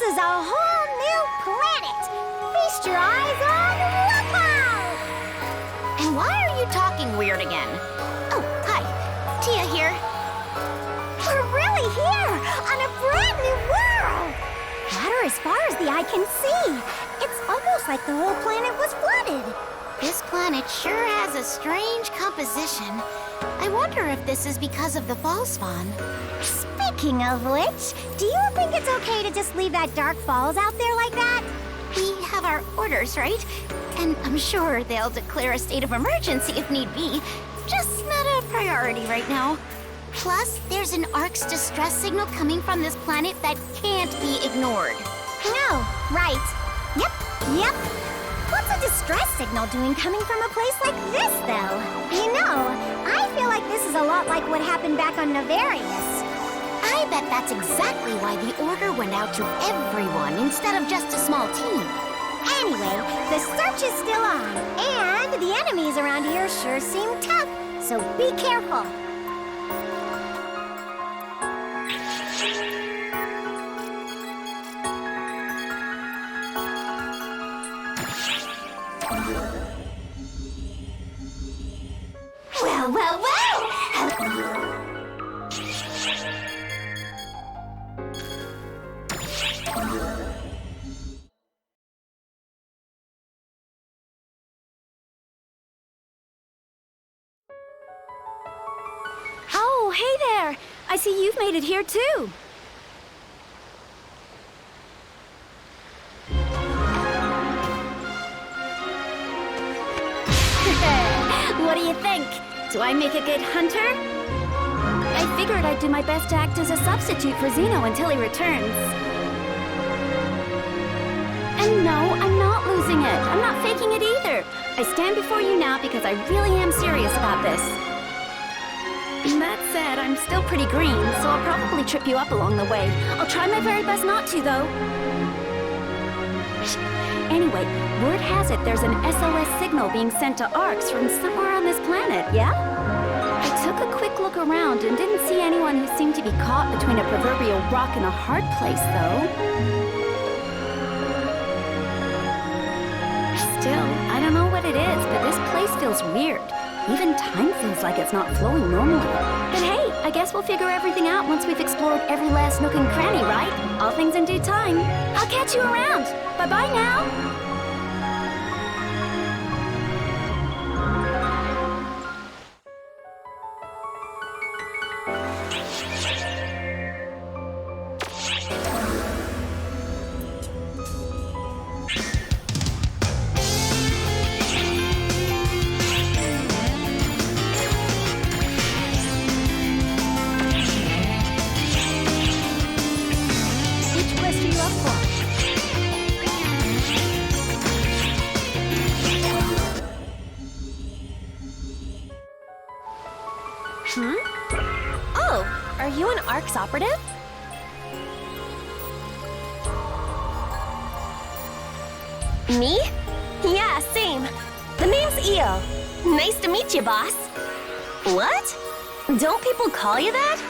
is a whole new planet. Feast your eyes on Lookout! And why are you talking weird again? Oh, hi. Tia here. We're really here on a brand new world. Water as far as the eye can see. It's almost like the whole planet was flooded. This planet sure has a strange composition. I wonder if this is because of the fall spawn. Speaking of which, do you think it's okay to just leave that dark falls out there like that? We have our orders, right? And I'm sure they'll declare a state of emergency if need be. Just not a priority right now. Plus, there's an Ark's distress signal coming from this planet that can't be ignored. No, right. Yep. What's a distress signal doing coming from a place like this, though? You know, I feel like this is a lot like what happened back on Navarius. I bet that's exactly why the order went out to everyone instead of just a small team. Anyway, the search is still on, and the enemies around here sure seem tough, so be careful. Well! Oh, hey there! I see you've made it here too. What do you think? Do I make a good hunter? I figured I'd do my best to act as a substitute for Zeno until he returns. And no, I'm not losing it. I'm not faking it either. I stand before you now because I really am serious about this. That said, I'm still pretty green, so I'll probably trip you up along the way. I'll try my very best not to, though. Anyway, word has it there's an SOS signal being sent to Arks from somewhere on this planet, yeah? I took a quick look around and didn't see anyone who seemed to be caught between a proverbial rock and a hard place, though. Still, I don't know what it is, but this place feels weird. Even time feels like it's not flowing normally. But hey, I guess we'll figure everything out once we've explored every last nook and cranny, right? All things in due time. I'll catch you around. Bye-bye now. Oh, are you an Ark's operative? Me? Yeah, same. The name's Io. Nice to meet you, boss. What? Don't people call you that?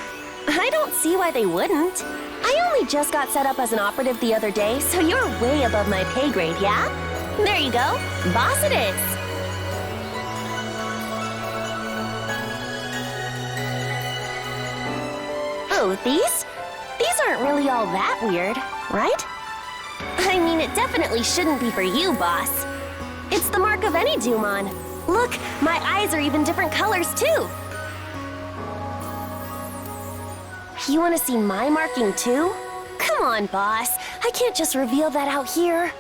I don't see why they wouldn't. I only just got set up as an operative the other day, so you're way above my pay grade, yeah? There you go. Boss it is. Oh, these aren't really all that weird, right? I mean, it definitely shouldn't be for you, boss. It's the mark of any Dumon. Look, my eyes are even different colors, too. You want to see my marking, too? Come on, boss. I can't just reveal that out here.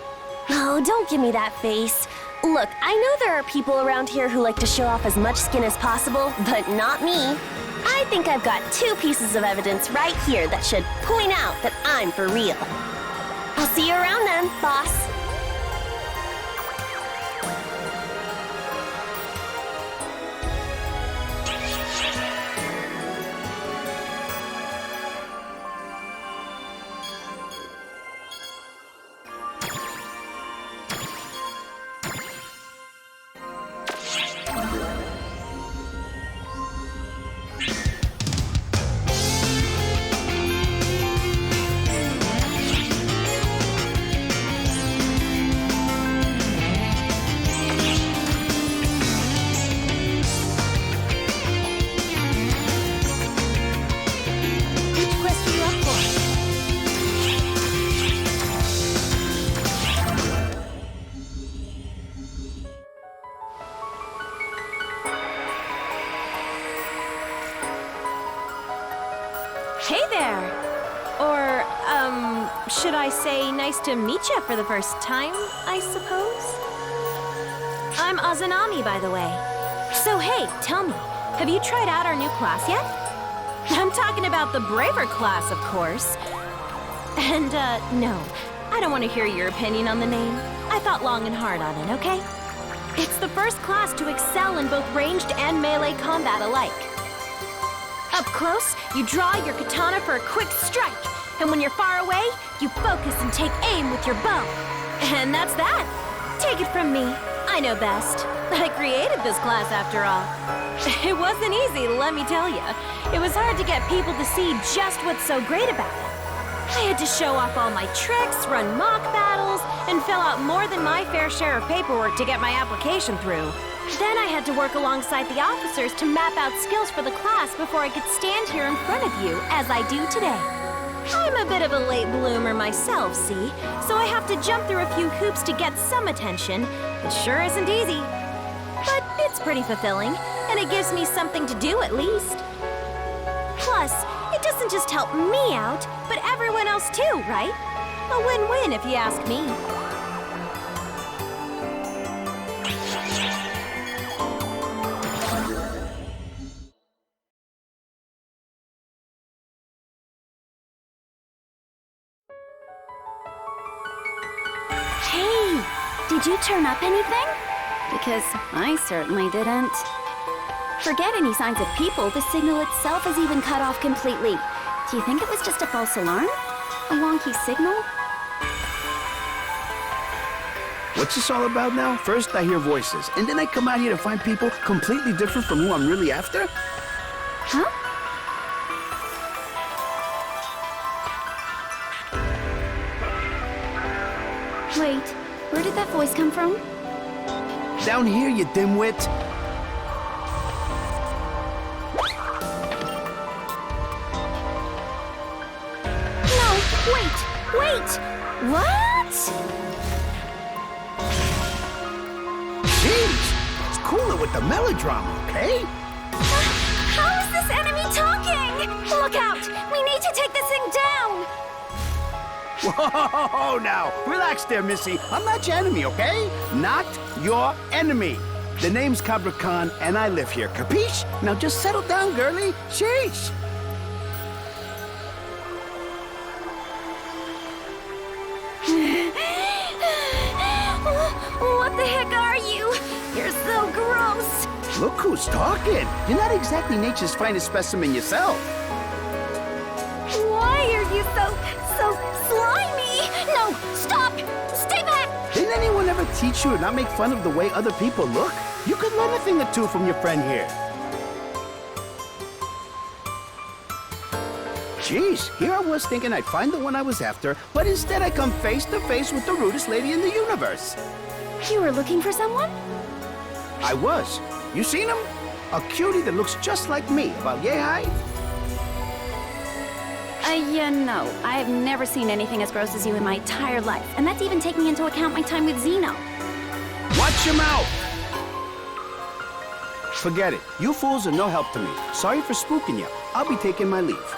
Oh, don't give me that face. Look, I know there are people around here who like to show off as much skin as possible, but not me. I think I've got 2 pieces of evidence right here that should point out that I'm for real. I'll see you around then, boss. should I say nice to meet you for the first time, I suppose? I'm Azanami, by the way. So hey, tell me, have you tried out our new class yet? I'm talking about the braver class, of course. And, no, I don't want to hear your opinion on the name. I thought long and hard on it, okay? It's the first class to excel in both ranged and melee combat alike. Up close, you draw your katana for a quick strike, and when you're far away, you focus and take aim with your bow. And that's that. Take it from me, I know best. I created this class after all. It wasn't easy, let me tell you. It was hard to get people to see just what's so great about it. I had to show off all my tricks, run mock battles, and fill out more than my fair share of paperwork to get my application through. Then I had to work alongside the officers to map out skills for the class before I could stand here in front of you, as I do today. I'm a bit of a late bloomer myself, see? So I have to jump through a few hoops to get some attention. It sure isn't easy. But it's pretty fulfilling, and it gives me something to do at least. Plus, it doesn't just help me out, but everyone else too, right? A win-win if you ask me. Hey, did you turn up anything? Because I certainly didn't. Forget any signs of people, the signal itself is even cut off completely. Do you think it was just a false alarm? A wonky signal? What's this all about now? First I hear voices, and then I come out here to find people completely different from who I'm really after? Huh? Wait, where did that voice come from? Down here, you dimwit! Wait! What? Jeez! It's cooler with the melodrama, okay? How is this enemy talking? Look out! We need to take this thing down! Whoa, now! Relax there, Missy. I'm not your enemy, okay? Not your enemy. The name's Cabra Khan, and I live here, capiche? Now just settle down, girlie. Sheesh! What the heck are you? You're so gross. Look who's talking. You're not exactly nature's finest specimen yourself. Why are you so slimy? No, stop! Stay back! Didn't anyone ever teach you to not make fun of the way other people look? You could learn a thing or two from your friend here. Jeez, here I was thinking I'd find the one I was after, but instead I come face to face with the rudest lady in the universe. You were looking for someone? I was. You seen him? A cutie that looks just like me, about yay high. No. I have never seen anything as gross as you in my entire life, and that's even taking into account my time with Zeno. Watch your mouth! Forget it. You fools are no help to me. Sorry for spooking you. I'll be taking my leave.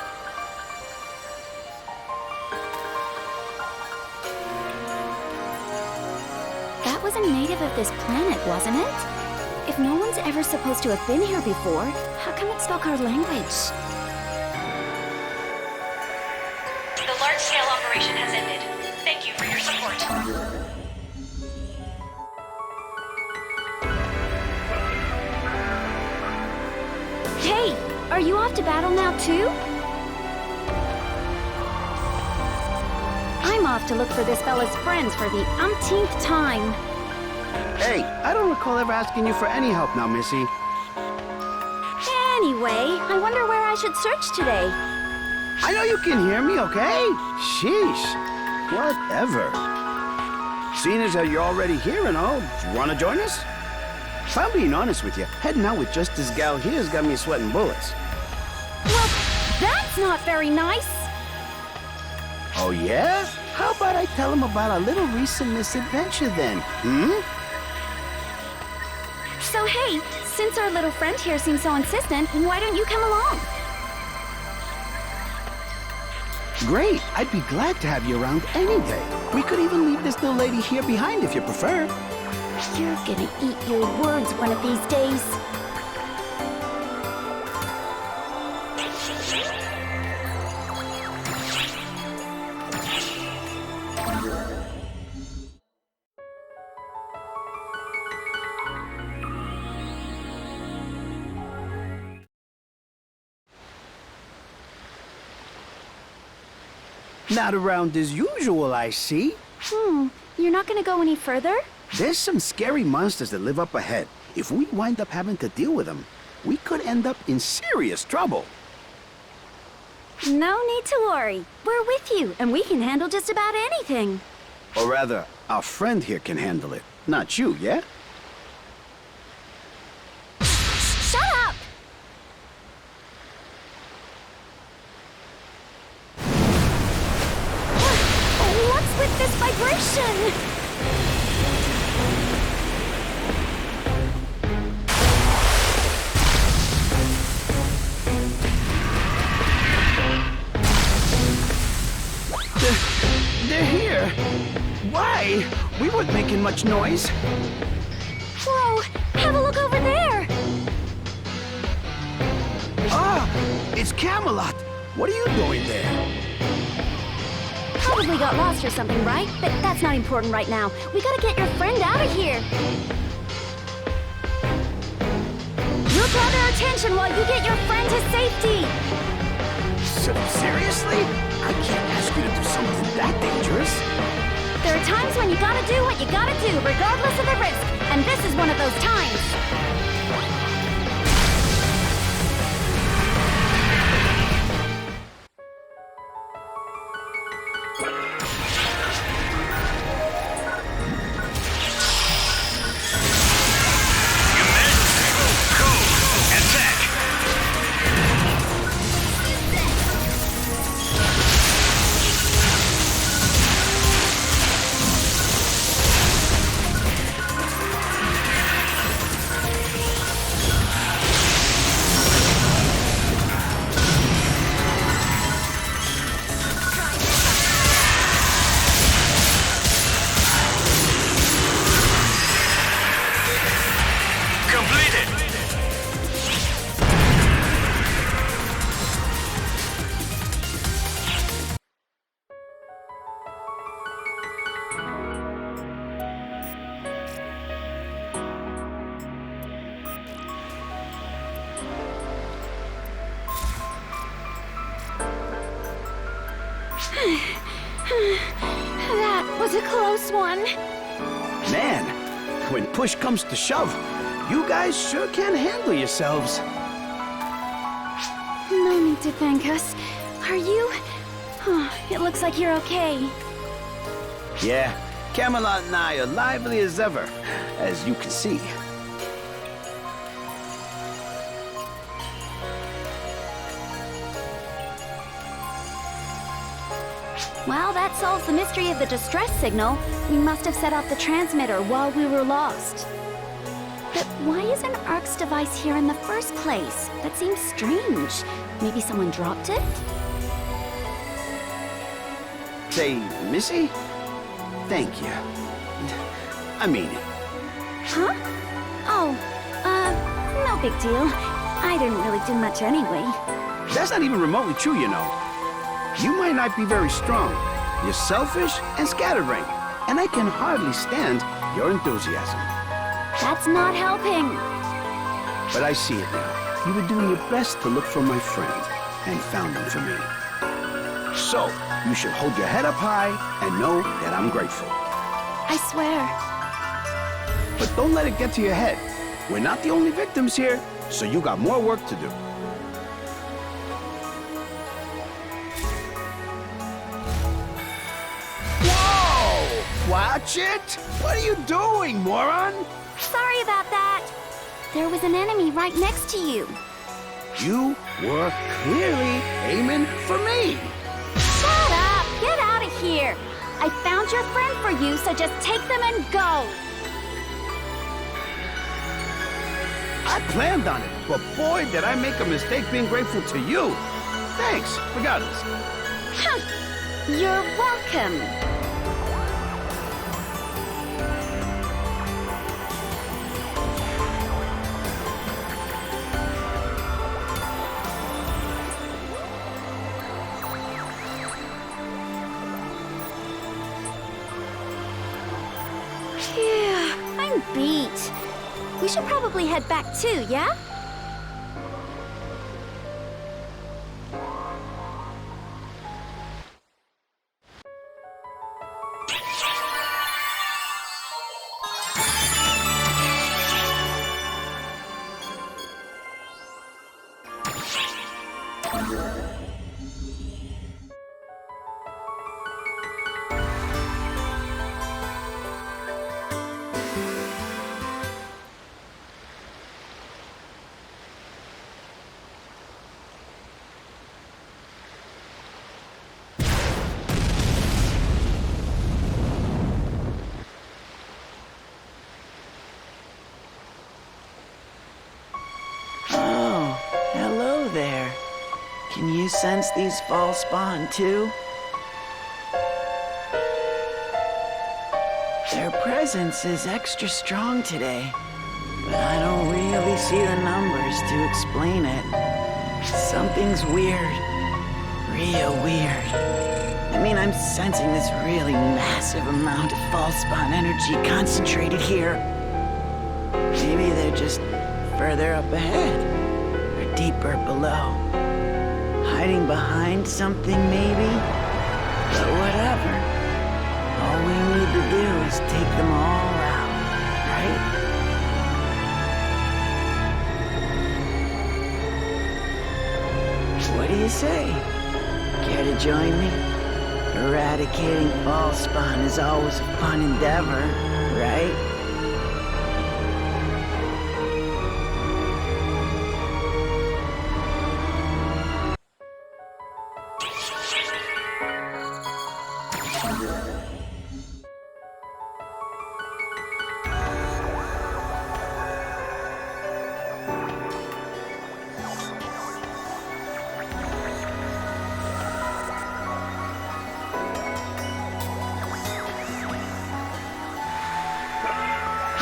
That was a native of this planet, wasn't it? If no one's ever supposed to have been here before, how come it spoke our language? The large-scale operation has ended. Thank you for your support. Hey, are you off to battle now too? I'm off to look for this fella's friends for the umpteenth time. Hey, I don't recall ever asking you for any help now, Missy. Anyway, I wonder where I should search today. I know you can hear me, okay? Sheesh. Whatever. Seeing as how you're already here and all, do you want to join us? If I'm being honest with you, heading out with just this gal here's got me sweating bullets. Well, that's not very nice. Oh, yeah? How about I tell him about our little recent misadventure then, So hey, since our little friend here seems so insistent, why don't you come along? Great. I'd be glad to have you around any day. We could even leave this little lady here behind if you prefer. You're gonna eat your words one of these days. Not around as usual, I see. You're not gonna go any further? There's some scary monsters that live up ahead. If we wind up having to deal with them, we could end up in serious trouble. No need to worry. We're with you, and we can handle just about anything. Or rather, our friend here can handle it. Not you, yeah? Shut up! What's with this vibration? They're here. Why? We weren't making much noise. Whoa! Have a look over there! Ah, it's Camelot. What are you doing there? Probably got lost or something, right? But that's not important right now. We gotta get your friend out of here. You'll draw their attention while you get your friend to safety. Seriously? I can't ask you to do something that dangerous. There are times when you gotta do what you gotta do, regardless of the risk. And this is one of those times. That was a close one. Man, when push comes to shove, you guys sure can handle yourselves. No need to thank us. Are you? Oh, it looks like you're okay. Yeah, Camelot and I are lively as ever, as you can see. Well, that solves the mystery of the distress signal. We must have set off the transmitter while we were lost. But why is an ARC's device here in the first place? That seems strange. Maybe someone dropped it? Say, Missy? Thank you. I mean it. Huh? Oh, no big deal. I didn't really do much anyway. That's not even remotely true, you know. You might not be very strong. You're selfish and scatterbrained, and I can hardly stand your enthusiasm. That's not helping. But I see it now. You were doing your best to look for my friend, and found him for me. So, you should hold your head up high and know that I'm grateful. I swear. But don't let it get to your head. We're not the only victims here, so you got more work to do. Whoa! Watch it! What are you doing, moron? Sorry about that. There was an enemy right next to you. You were clearly aiming for me. Shut up! Get out of here! I found your friend for you, so just take them and go! I planned on it, but boy, did I make a mistake being grateful to you. Thanks, regardless. You're welcome. Phew, I'm beat. We should probably head back too, yeah? Oh, hello there. Can you sense these fall spawn too? Their presence is extra strong today, but I don't really see the numbers to explain it. Something's weird. Real weird. I mean, I'm sensing this really massive amount of fall spawn energy concentrated here. Maybe they're just further up ahead, or deeper below. Hiding behind something, maybe? But whatever. All we need to do is take them all out, right? What do you say? Care to join me? Eradicating fall spawn is always a fun endeavor, right?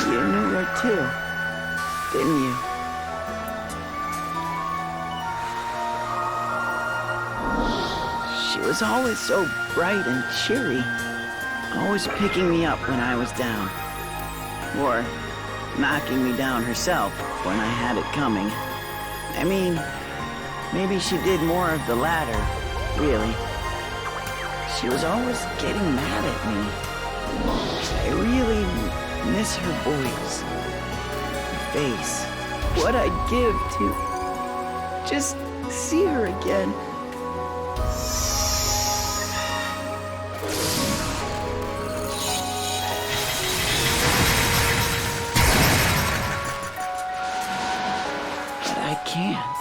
You knew her too, didn't you? She was always so bright and cheery, always picking me up when I was down. Or knocking me down herself when I had it coming. I mean, maybe she did more of the latter, really. She was always getting mad at me. I really miss her voice, her face, what I'd give to just see her again. But I can't.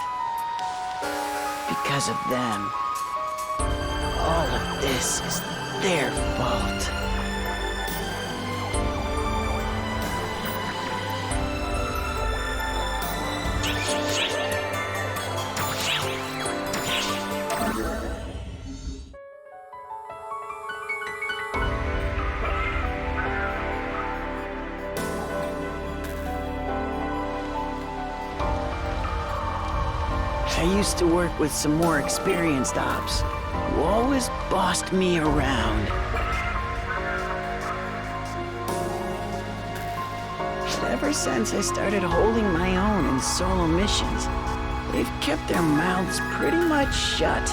Because of them. All of this is their fault. I used to work with some more experienced ops who always bossed me around. But ever since I started holding my own in solo missions, they've kept their mouths pretty much shut.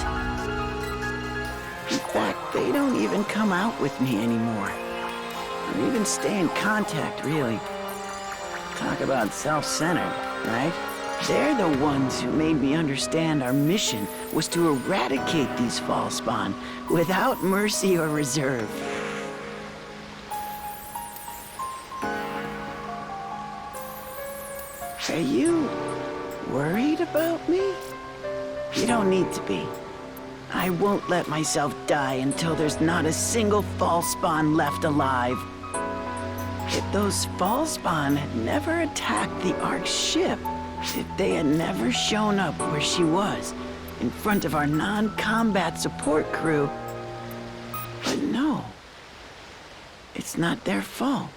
In fact, they don't even come out with me anymore. Or even stay in contact, really. Talk about self-centered, right? They're the ones who made me understand our mission was to eradicate these fall spawn without mercy or reserve. Are you worried about me? You don't need to be. I won't let myself die until there's not a single fall spawn left alive. If those fall spawn had never attacked the Ark's ship, if they had never shown up where she was, in front of our non-combat support crew. But no, it's not their fault.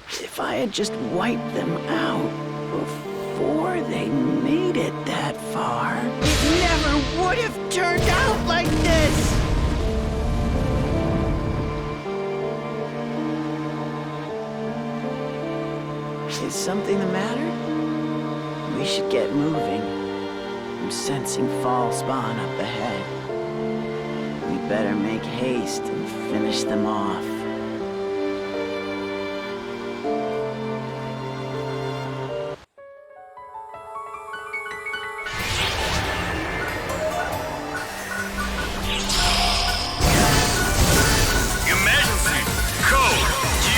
If I had just wiped them out before they made it that far, it never would have turned out like this! Is something the matter? We should get moving. I'm sensing fall spawn up ahead. We better make haste and finish them off. Emergency! Code Q!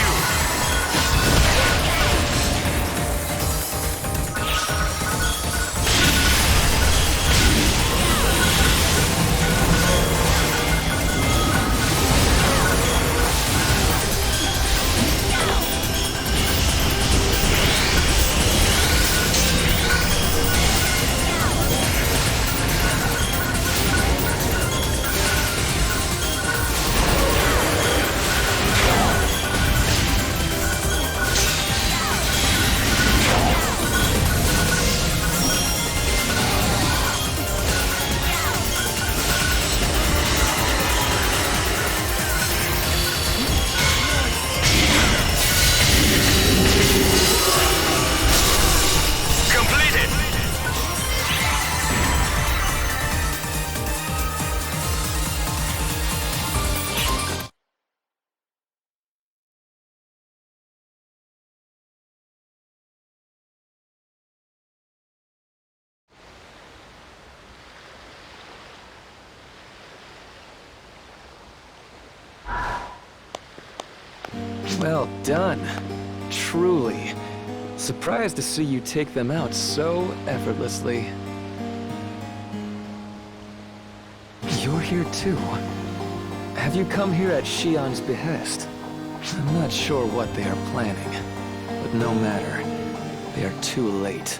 Completed! Well done. Truly. Surprised to see you take them out so effortlessly. You're here too. Have you come here at Shion's behest? I'm not sure what they are planning, but no matter. They are too late.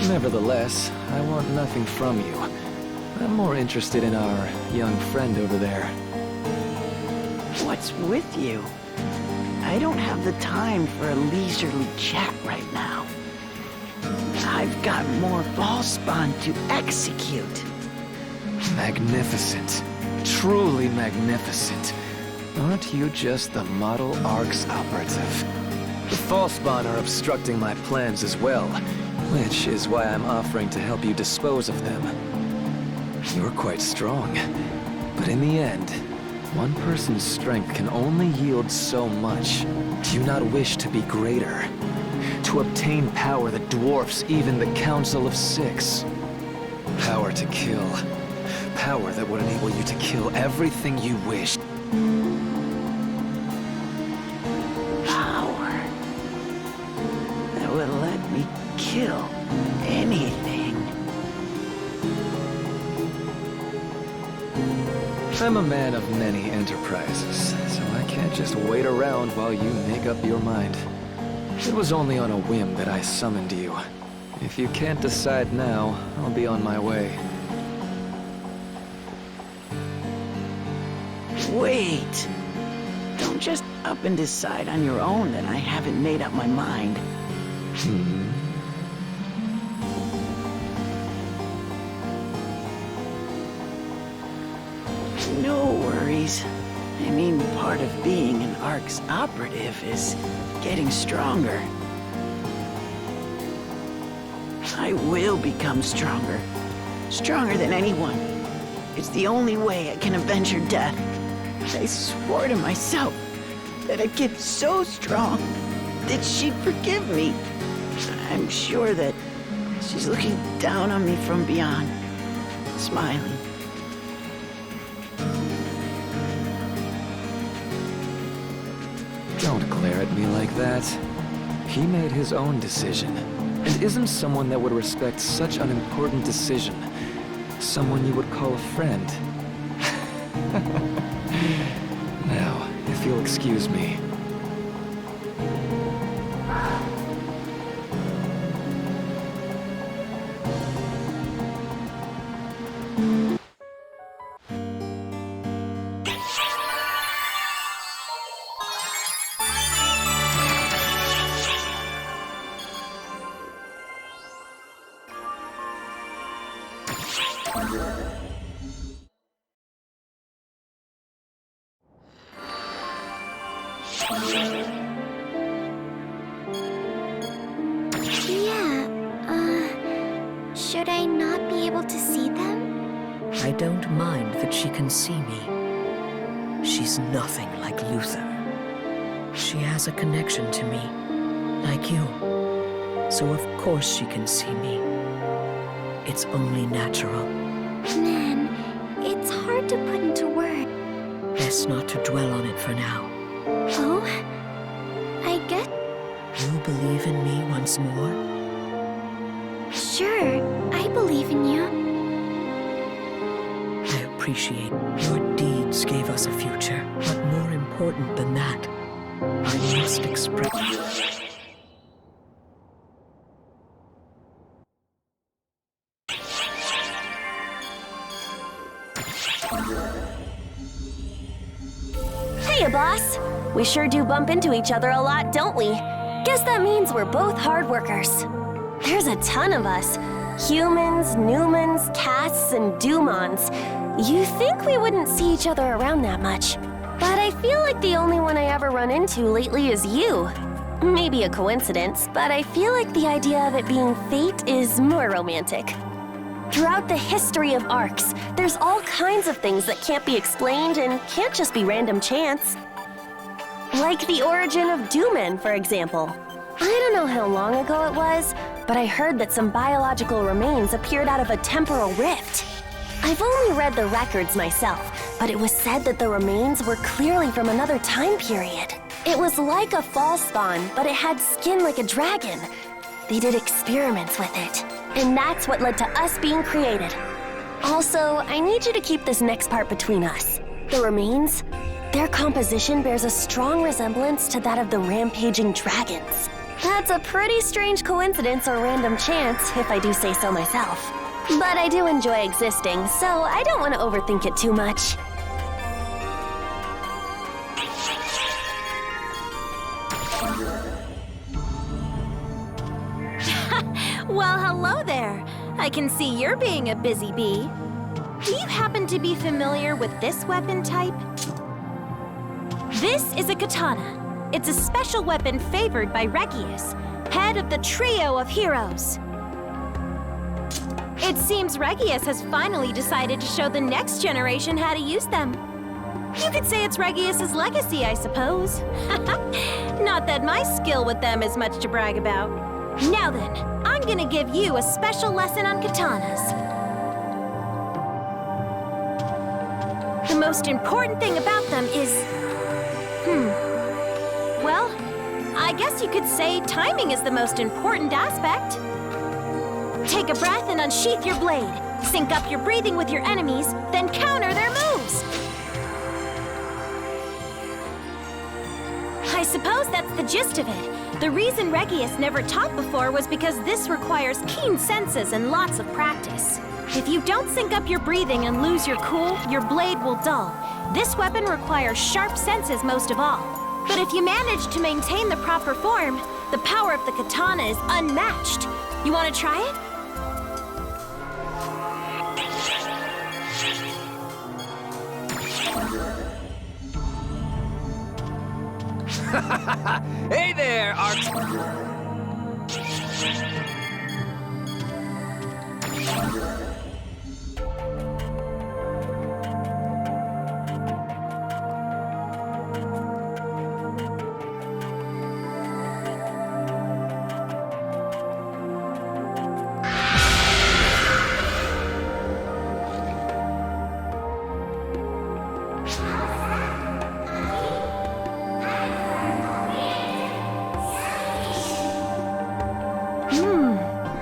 Nevertheless, I want nothing from you. I'm more interested in our young friend over there. What's with you? I don't have the time for a leisurely chat right now. I've got more ball spawn to execute. Magnificent. Truly magnificent. Aren't you just the model ARC's operative? The Falspawn are obstructing my plans as well, which is why I'm offering to help you dispose of them. You're quite strong, but in the end, one person's strength can only yield so much. Do you not wish to be greater? To obtain power that dwarfs even the Council of Six? Power to kill. Power that would enable you to kill everything you wish. Power that would let me kill anything. I'm a man of many enterprises, so I can't just wait around while you make up your mind. It was only on a whim that I summoned you. If you can't decide now, I'll be on my way. Wait! Don't just up and decide on your own that I haven't made up my mind. No worries. I mean, part of being an ARC's operative is getting stronger. I will become stronger. Stronger than anyone. It's the only way I can avenge her death. I swore to myself that I'd get so strong that she'd forgive me. I'm sure that she's looking down on me from beyond, smiling. Don't glare at me like that. He made his own decision, and isn't someone that would respect such an important decision someone you would call a friend. Now, if you'll excuse me. Should I not be able to see them? I don't mind that she can see me. She's nothing like Luther. She has a connection to me, like you. So of course she can see me. It's only natural. Man, it's hard to put into words. Best not to dwell on it for now. Oh? I get... You believe in me once more? Sure, I believe in you. I appreciate your deeds gave us a future, but more important than that, I must express... Hiya, boss. We sure do bump into each other a lot, don't we? Guess that means we're both hard workers. There's a ton of us. Humans, Newmans, Casts, and Dumons. You think we wouldn't see each other around that much. But I feel like the only one I ever run into lately is you. Maybe a coincidence, but I feel like the idea of it being fate is more romantic. Throughout the history of arcs, there's all kinds of things that can't be explained and can't just be random chance. Like the origin of Doomen, for example. I don't know how long ago it was, but I heard that some biological remains appeared out of a temporal rift. I've only read the records myself, but it was said that the remains were clearly from another time period. It was like a false spawn, but it had skin like a dragon. They did experiments with it, and that's what led to us being created. Also, I need you to keep this next part between us. The remains, their composition bears a strong resemblance to that of the rampaging dragons. That's a pretty strange coincidence or random chance, if I do say so myself. But I do enjoy existing, so I don't want to overthink it too much. Well, hello there. I can see you're being a busy bee. Do you happen to be familiar with this weapon type? This is a katana. It's a special weapon favored by Regius, head of the trio of heroes. It seems Regius has finally decided to show the next generation how to use them. You could say it's Regius's legacy, I suppose. Not that my skill with them is much to brag about. Now then, I'm gonna give you a special lesson on katanas. The most important thing about them is... Well, I guess you could say timing is the most important aspect. Take a breath and unsheath your blade. Sync up your breathing with your enemies, then counter their moves. I suppose that's the gist of it. The reason Regius never taught before was because this requires keen senses and lots of practice. If you don't sync up your breathing and lose your cool, your blade will dull. This weapon requires sharp senses most of all. But if you manage to maintain the proper form, the power of the katana is unmatched. You want to try it? Hey there, Arch.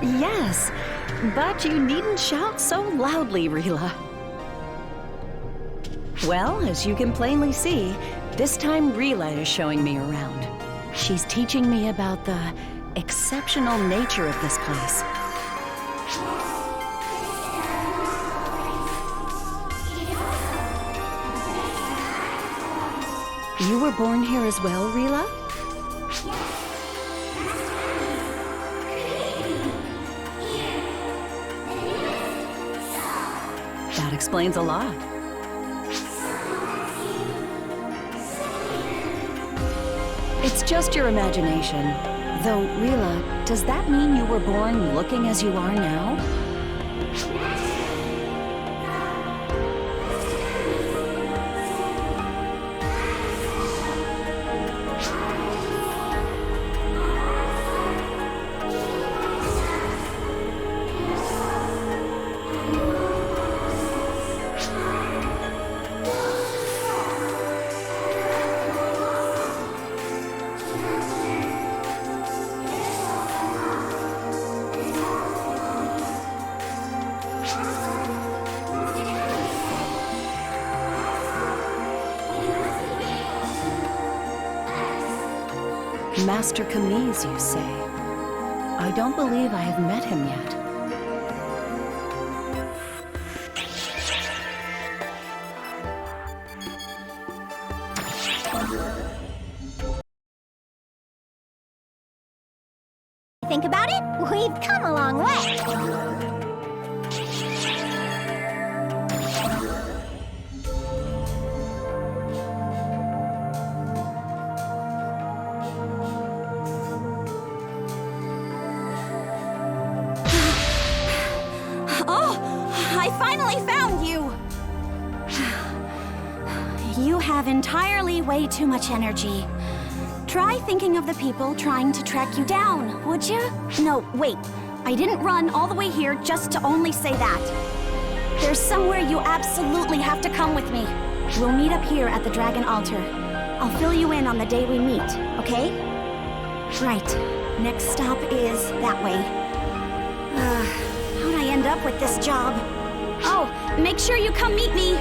Yes, but you needn't shout so loudly, Rila. Well, as you can plainly see, this time Rila is showing me around. She's teaching me about the exceptional nature of this place. You were born here as well, Rila? That explains a lot. It's just your imagination. Though, Rila, does that mean you were born looking as you are now? Master Kamiz, you say? I don't believe I have met him yet. Think about it, we've come a long way. I finally found you! You have entirely way too much energy. Try thinking of the people trying to track you down, would you? No, wait. I didn't run all the way here just to only say that. There's somewhere you absolutely have to come with me. We'll meet up here at the Dragon Altar. I'll fill you in on the day we meet, okay? Right. Next stop is that way. How'd I end up with this job? Oh, make sure you come meet me.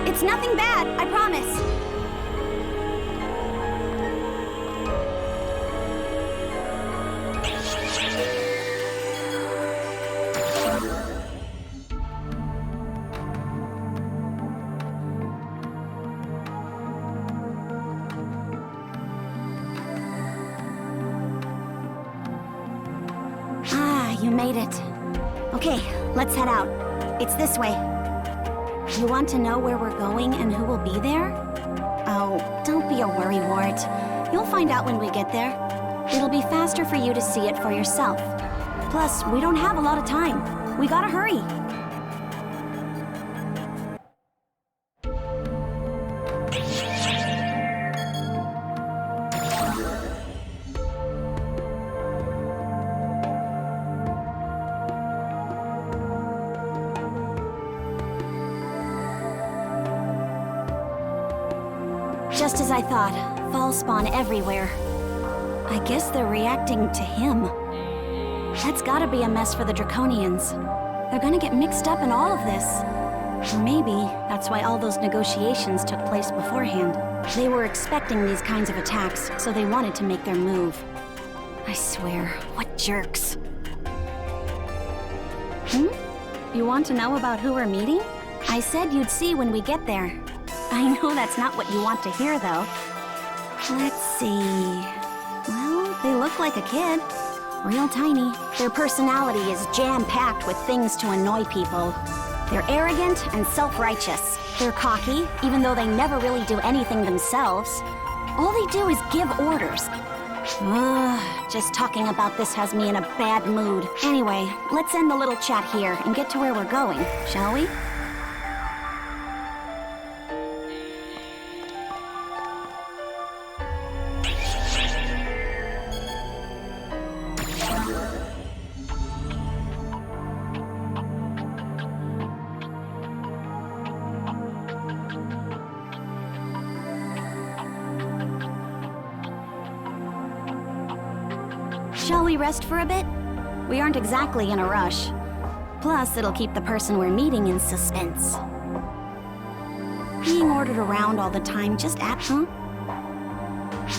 It's nothing bad, I promise. Ah, you made it. Okay, let's head out. It's this way. You want to know where we're going and who will be there? Oh, don't be a worrywart. You'll find out when we get there. It'll be faster for you to see it for yourself. Plus, we don't have a lot of time. We gotta hurry. Just as I thought, fall spawn everywhere. I guess they're reacting to him. That's gotta be a mess for the Draconians. They're gonna get mixed up in all of this. Or maybe that's why all those negotiations took place beforehand. They were expecting these kinds of attacks, so they wanted to make their move. I swear, what jerks. You want to know about who we're meeting? I said you'd see when we get there. I know that's not what you want to hear, though. Let's see... Well, they look like a kid. Real tiny. Their personality is jam-packed with things to annoy people. They're arrogant and self-righteous. They're cocky, even though they never really do anything themselves. All they do is give orders. Ugh, just talking about this has me in a bad mood. Anyway, let's end the little chat here and get to where we're going, shall we? Shall we rest for a bit? We aren't exactly in a rush. Plus, it'll keep the person we're meeting in suspense. Being ordered around all the time just huh?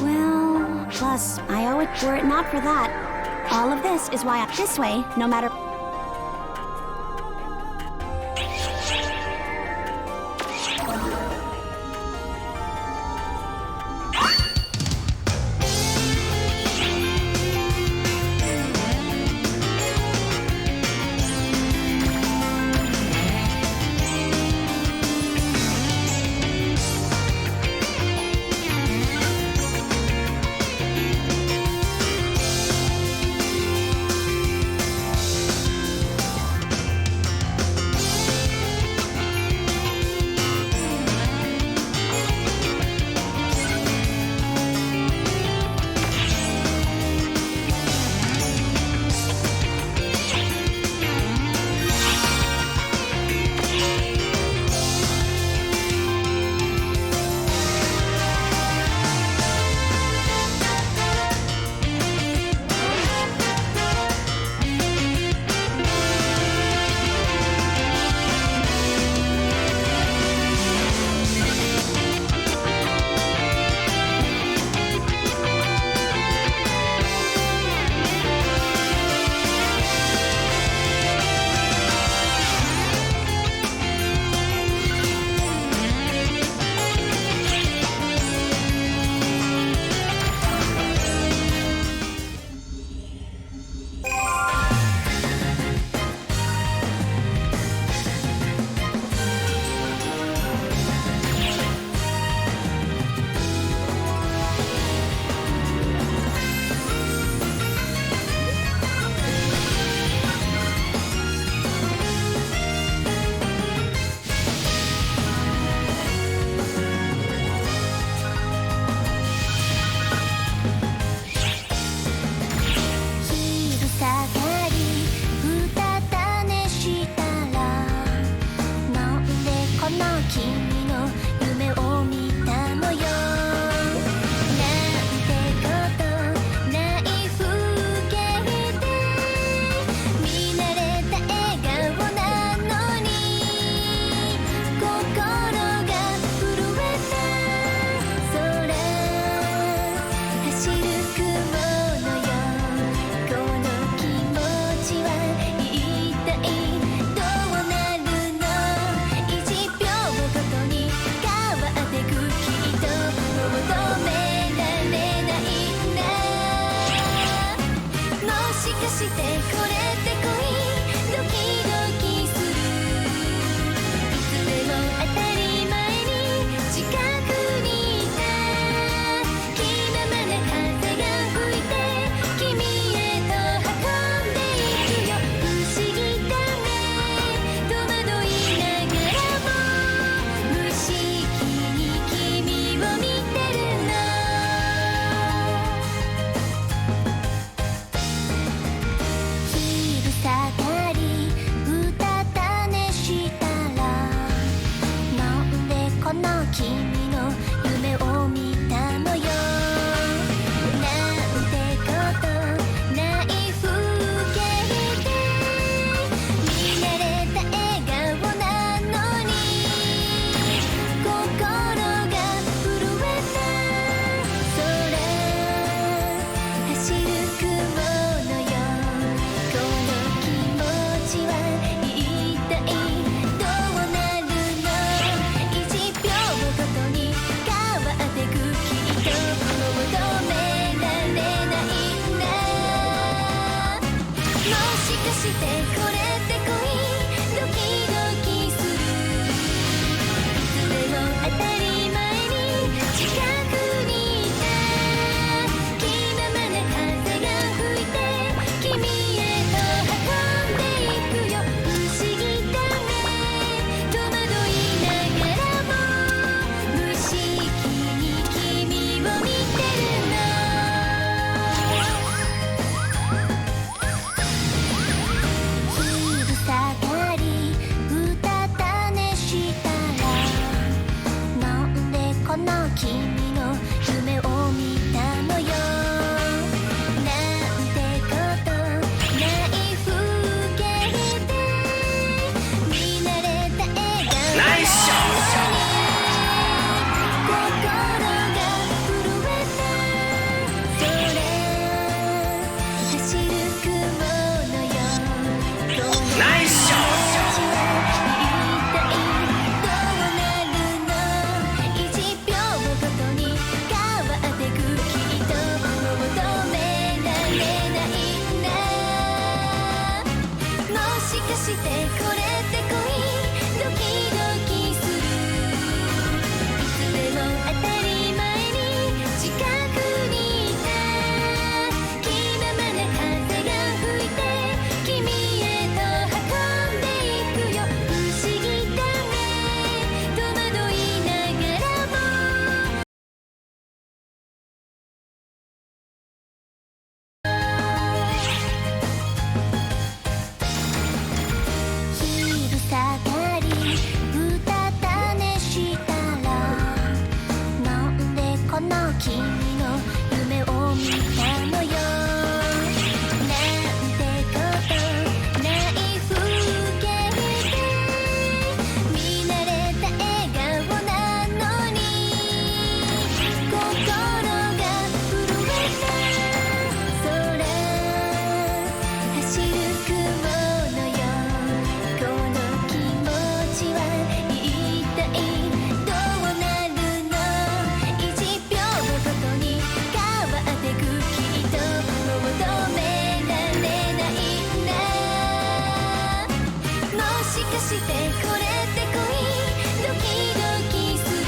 Well, plus, I owe it were it not for that. All of this is why this way, no matter... してこれって恋ドキドキする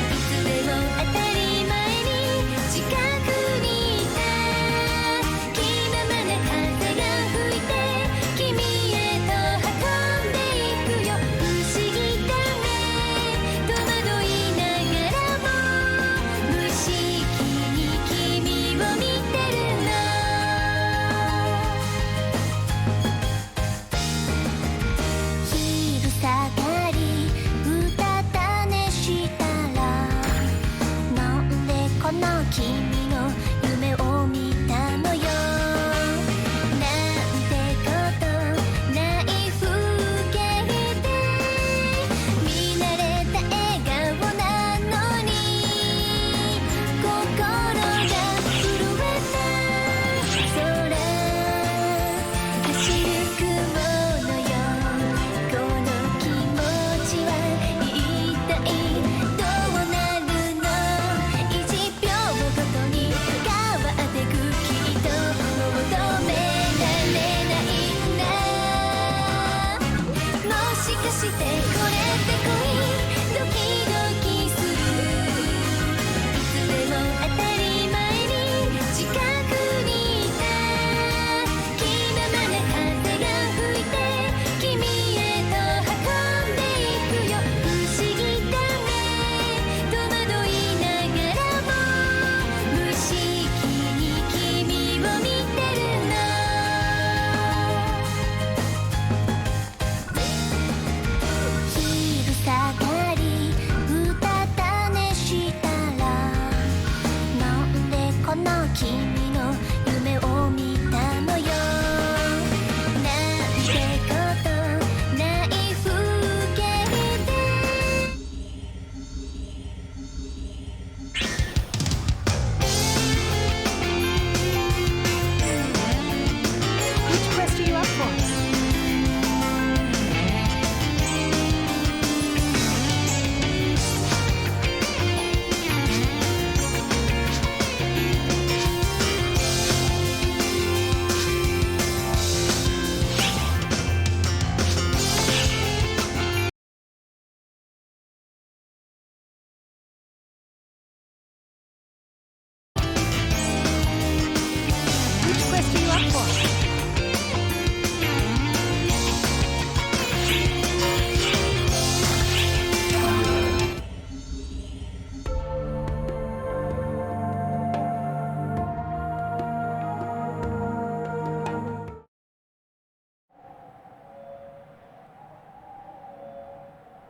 いつでも当たり前に近くにいた気ままな風が吹いて君へと運んでいくよ不思議だね戸惑いながらも無意識に君を見てるの昼下がりうたた寝したらなんでこの君の夢を見たのよなんてことない風景で見慣れた笑顔なのに心が震えた空走る雲のよこの気持ちは一体どうなるの1秒ごとに変わってくきっと求められないんだもしかしてこれって恋ドキドキするいつでも当たり前に近くにいた気ままな風が吹いて君へと運んでいくよ不思議だね戸惑いながらも無意識に君を見てるの昼下がりうたた寝したらなんでこの君の夢を見たのよなんてことない風景で Which quest are you up for? Which quest are you up for?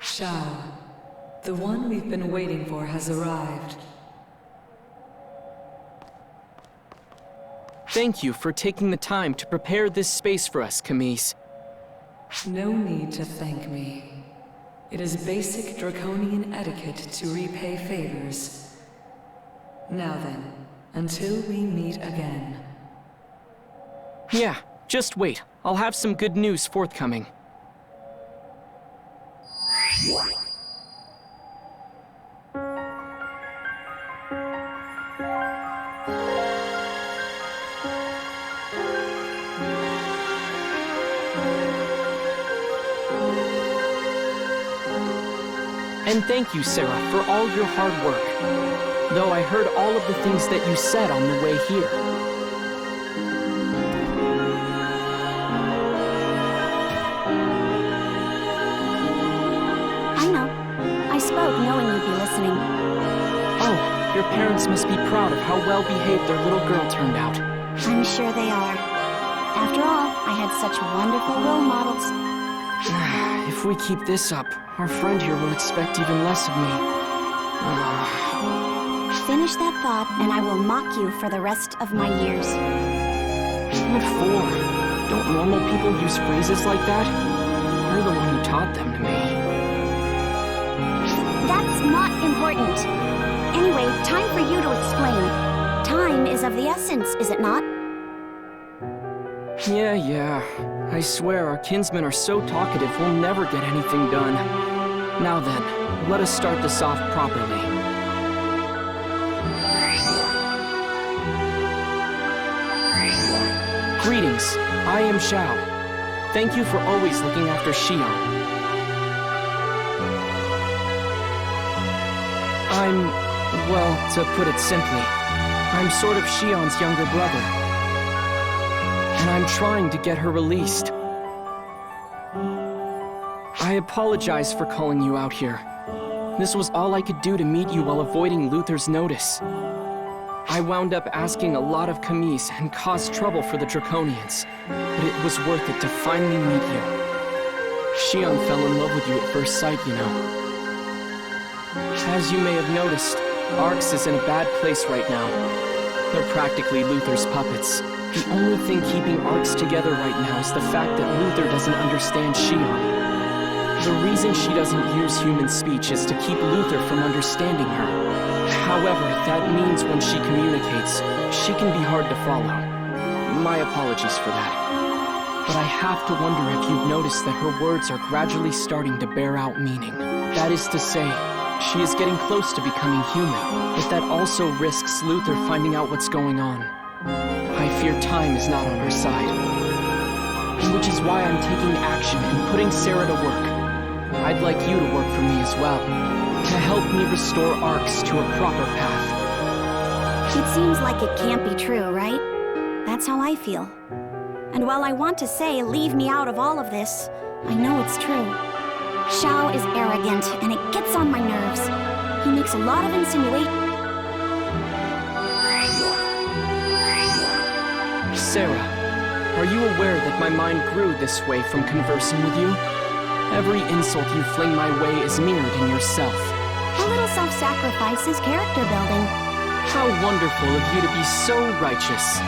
Shao, the one we've been waiting for has arrived. Thank you for taking the time to prepare this space for us, Camise. No need to thank me. It is basic draconian etiquette to repay favors. Now then, until we meet again. Yeah, just wait. I'll have some good news forthcoming. And thank you, Sarah, for all your hard work. Though I heard all of the things that you said on the way here. I know. I spoke knowing you'd be listening. Oh, your parents must be proud of how well behaved their little girl turned out. I'm sure they are. After all, I had such wonderful role models. If we keep this up, our friend here will expect even less of me. Finish that thought, and I will mock you for the rest of my years. What for? Don't normal people use phrases like that? You're the one who taught them to me. That's not important. Anyway, time for you to explain. Time is of the essence, is it not? Yeah. I swear our kinsmen are so talkative we'll never get anything done. Now then, let us start this off properly. Greetings, I am Shao. Thank you for always looking after Shion. Well, to put it simply, I'm sort of Shion's younger brother. And I'm trying to get her released. I apologize for calling you out here. This was all I could do to meet you while avoiding Luther's notice. I wound up asking a lot of commis and caused trouble for the Draconians, but it was worth it to finally meet you. Shion fell in love with you at first sight, you know. As you may have noticed, Arx is in a bad place right now. They're practically Luther's puppets. The only thing keeping Arx together right now is the fact that Luther doesn't understand Shion. The reason she doesn't use human speech is to keep Luther from understanding her. However, that means when she communicates, she can be hard to follow. My apologies for that. But I have to wonder if you've noticed that her words are gradually starting to bear out meaning. That is to say, she is getting close to becoming human, but that also risks Luther finding out what's going on. I fear time is not on our side. Which is why I'm taking action and putting Sarah to work. I'd like you to work for me as well, to help me restore Arx to a proper path. It seems like it can't be true, right? That's how I feel. And while I want to say, leave me out of all of this, I know it's true. Xiao is arrogant, and it gets on my nerves. He makes a lot of insinuations. Sarah, are you aware that my mind grew this way from conversing with you? Every insult you fling my way is mirrored in yourself. A little self-sacrifice is character building. How wonderful of you to be so righteous.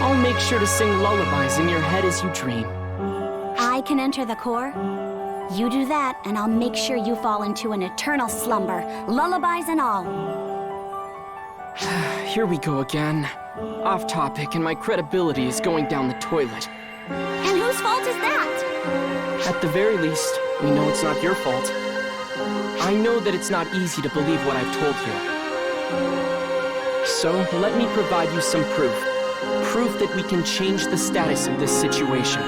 I'll make sure to sing lullabies in your head as you dream. I can enter the core. You do that, and I'll make sure you fall into an eternal slumber, lullabies and all. Here we go again. Off topic, and my credibility is going down the toilet. And whose fault is that? At the very least, we know it's not your fault. I know that it's not easy to believe what I've told you. So, let me provide you some proof. Proof that we can change the status of this situation.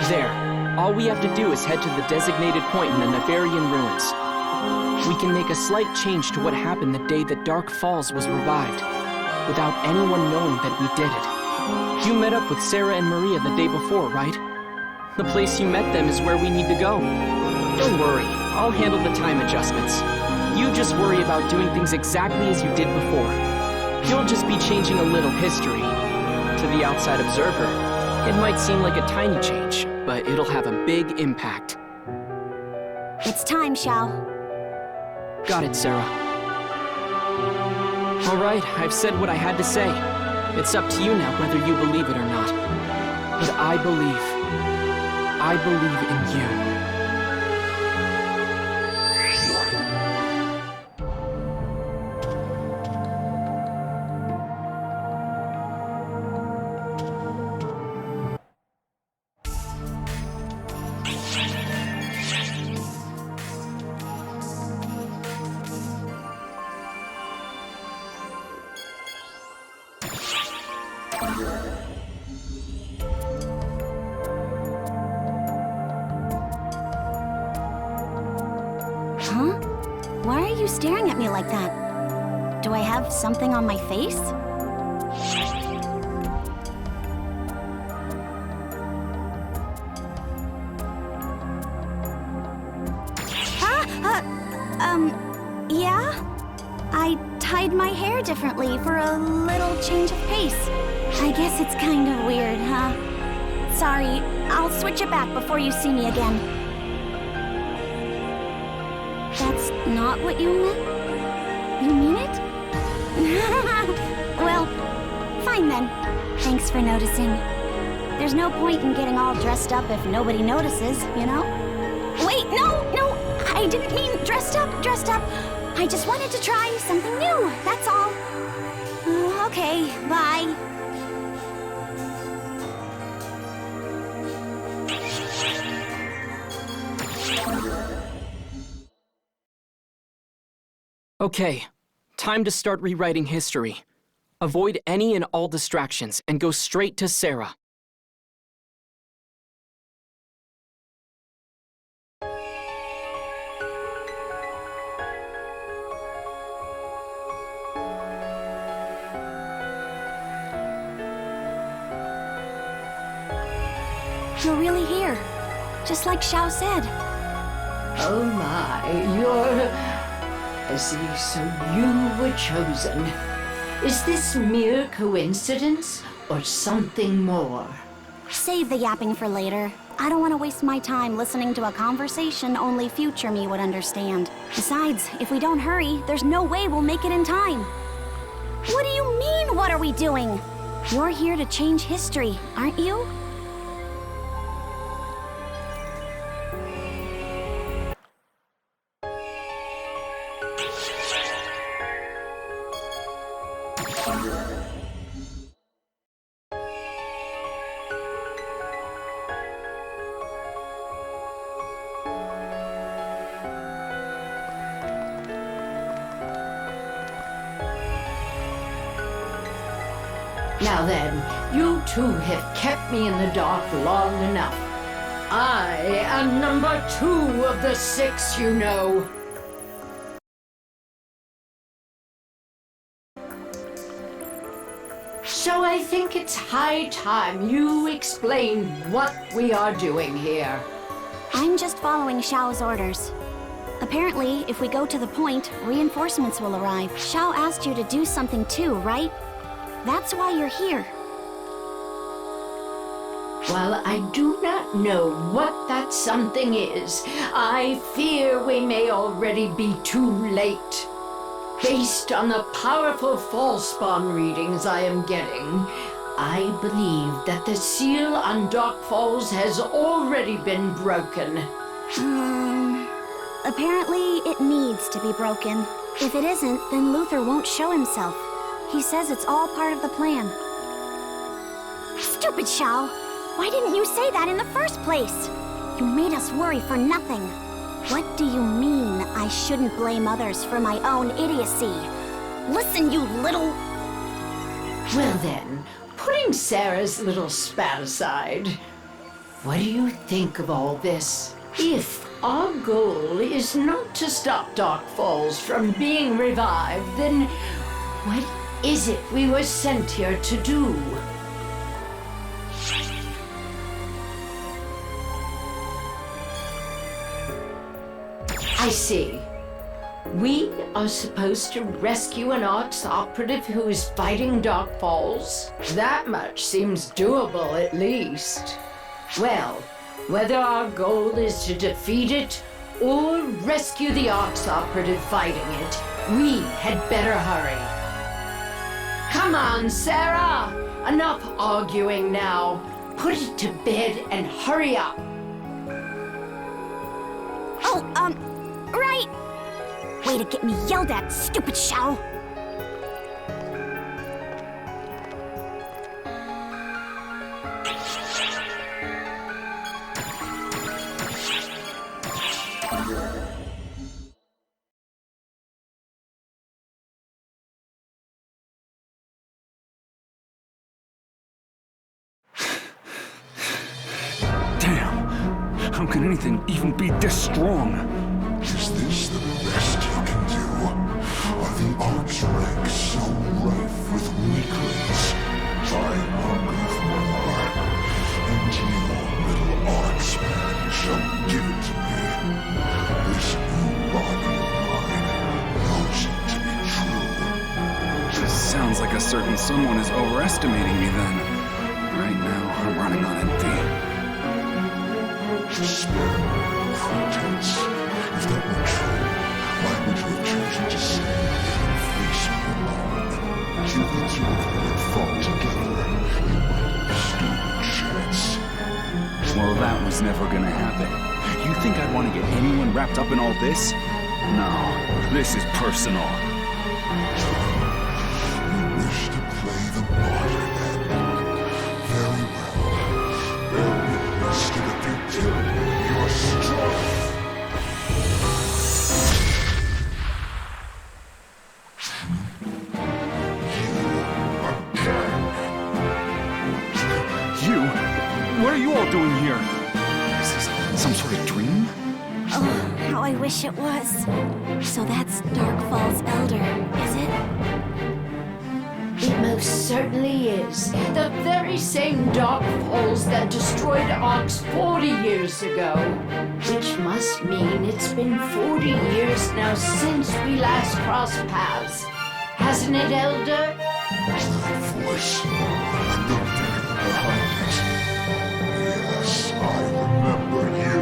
There. All we have to do is head to the designated point in the Nevarian ruins. We can make a slight change to what happened the day that Dark Falls was revived, without anyone knowing that we did it. You met up with Sarah and Maria the day before, right? The place you met them is where we need to go. Don't worry, I'll handle the time adjustments. You just worry about doing things exactly as you did before. You'll just be changing a little history. To the outside observer, it might seem like a tiny change, but it'll have a big impact. It's time, Xiao. Got it, Sarah. All right, I've said what I had to say. It's up to you now whether you believe it or not. But I believe in you. Huh? Why are you staring at me like that? Do I have something on my face? Yeah? I tied my hair differently for a little change of pace. I guess it's kind of weird, huh? Sorry, I'll switch it back before you see me again. That's not what you meant? You mean it? Well, fine then. Thanks for noticing. There's no point in getting all dressed up if nobody notices, you know? Wait, no! I didn't mean dressed up. I just wanted to try something new, that's all. Okay, bye. Okay, time to start rewriting history. Avoid any and all distractions and go straight to Sarah. You're really here. Just like Xiao said. Oh my, you're... I see, so you were chosen. Is this mere coincidence or something more? Save the yapping for later. I don't want to waste my time listening to a conversation only future me would understand. Besides, if we don't hurry, there's no way we'll make it in time. What do you mean, what are we doing? You're here to change history, aren't you? Now then, you two have kept me in the dark long enough. I am number 2 of the 6, you know. So I think it's high time you explain what we are doing here. I'm just following Xiao's orders. Apparently, if we go to the point, reinforcements will arrive. Xiao asked you to do something too, right? That's why you're here. While I do not know what that something is, I fear we may already be too late. Based on the powerful false spawn readings I am getting, I believe that the seal on Dark Falls has already been broken. Apparently it needs to be broken. If it isn't, then Luther won't show himself. He says it's all part of the plan. Stupid Xiao! Why didn't you say that in the first place? You made us worry for nothing. What do you mean I shouldn't blame others for my own idiocy? Listen, you little... Well then, putting Sarah's little spat aside, what do you think of all this? If our goal is not to stop Dark Falls from being revived, then what is it we were sent here to do? I see. We are supposed to rescue an Arx operative who is fighting Dark Falls? That much seems doable, at least. Well, whether our goal is to defeat it or rescue the Arx operative fighting it, we had better hurry. Come on, Sarah! Enough arguing now. Put it to bed and hurry up. Oh, right! Way to get me yelled at, stupid Xiao! Damn! How can anything even be this strong? Is this the best you can do? Are the Arx ranks so rife with weaklings? I hunger for more, and you, little Arx man, shall give it to me. This new body of mine knows it to be true. This sounds like a certain someone is overestimating me then. Right now, I'm running on empty. Spare me, pretense. If that were true, why would you have chosen to say and face me alone? You and Luther had fought together. You might stood a chance. Well, that was never gonna happen. You think I'd want to get anyone wrapped up in all this? No, this is personal. You wish to play the martyr, then? Very well. Bear witness to the futility of your strife. What are you all doing here? Is this some sort of dream? Oh, how I wish it was. So that's Darkfall's elder, is it? It most certainly is. The very same Dark Falls that destroyed Ox 40 years ago. Which must mean it's been 40 years now since we last crossed paths. Hasn't it, Elder? That voice. I'm not thinking behind it. Yes, I remember you.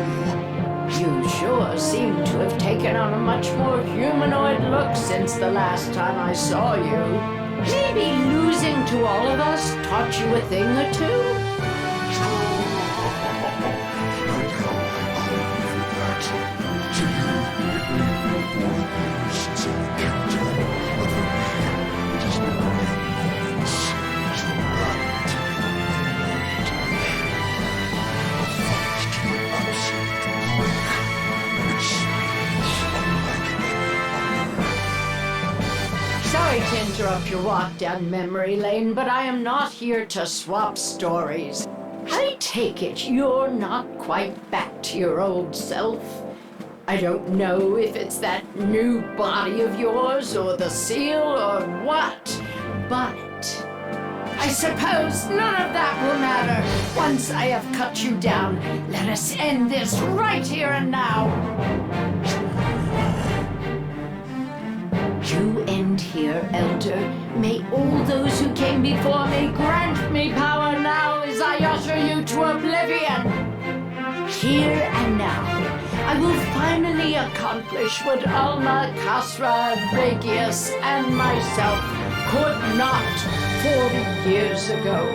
You sure seem to have taken on a much more humanoid look since the last time I saw you. Maybe losing to all of us taught you a thing or two? Sorry to interrupt your walk down memory lane, but I am not here to swap stories. I take it you're not quite back to your old self. I don't know if it's that new body of yours or the seal or what, but I suppose none of that will matter. Once I have cut you down, let us end this right here and now. You end here, Elder. May all those who came before me grant me power now as I usher you to oblivion. Here and now, I will finally accomplish what Alma, Kasra, Regius, and myself could not 40 years ago.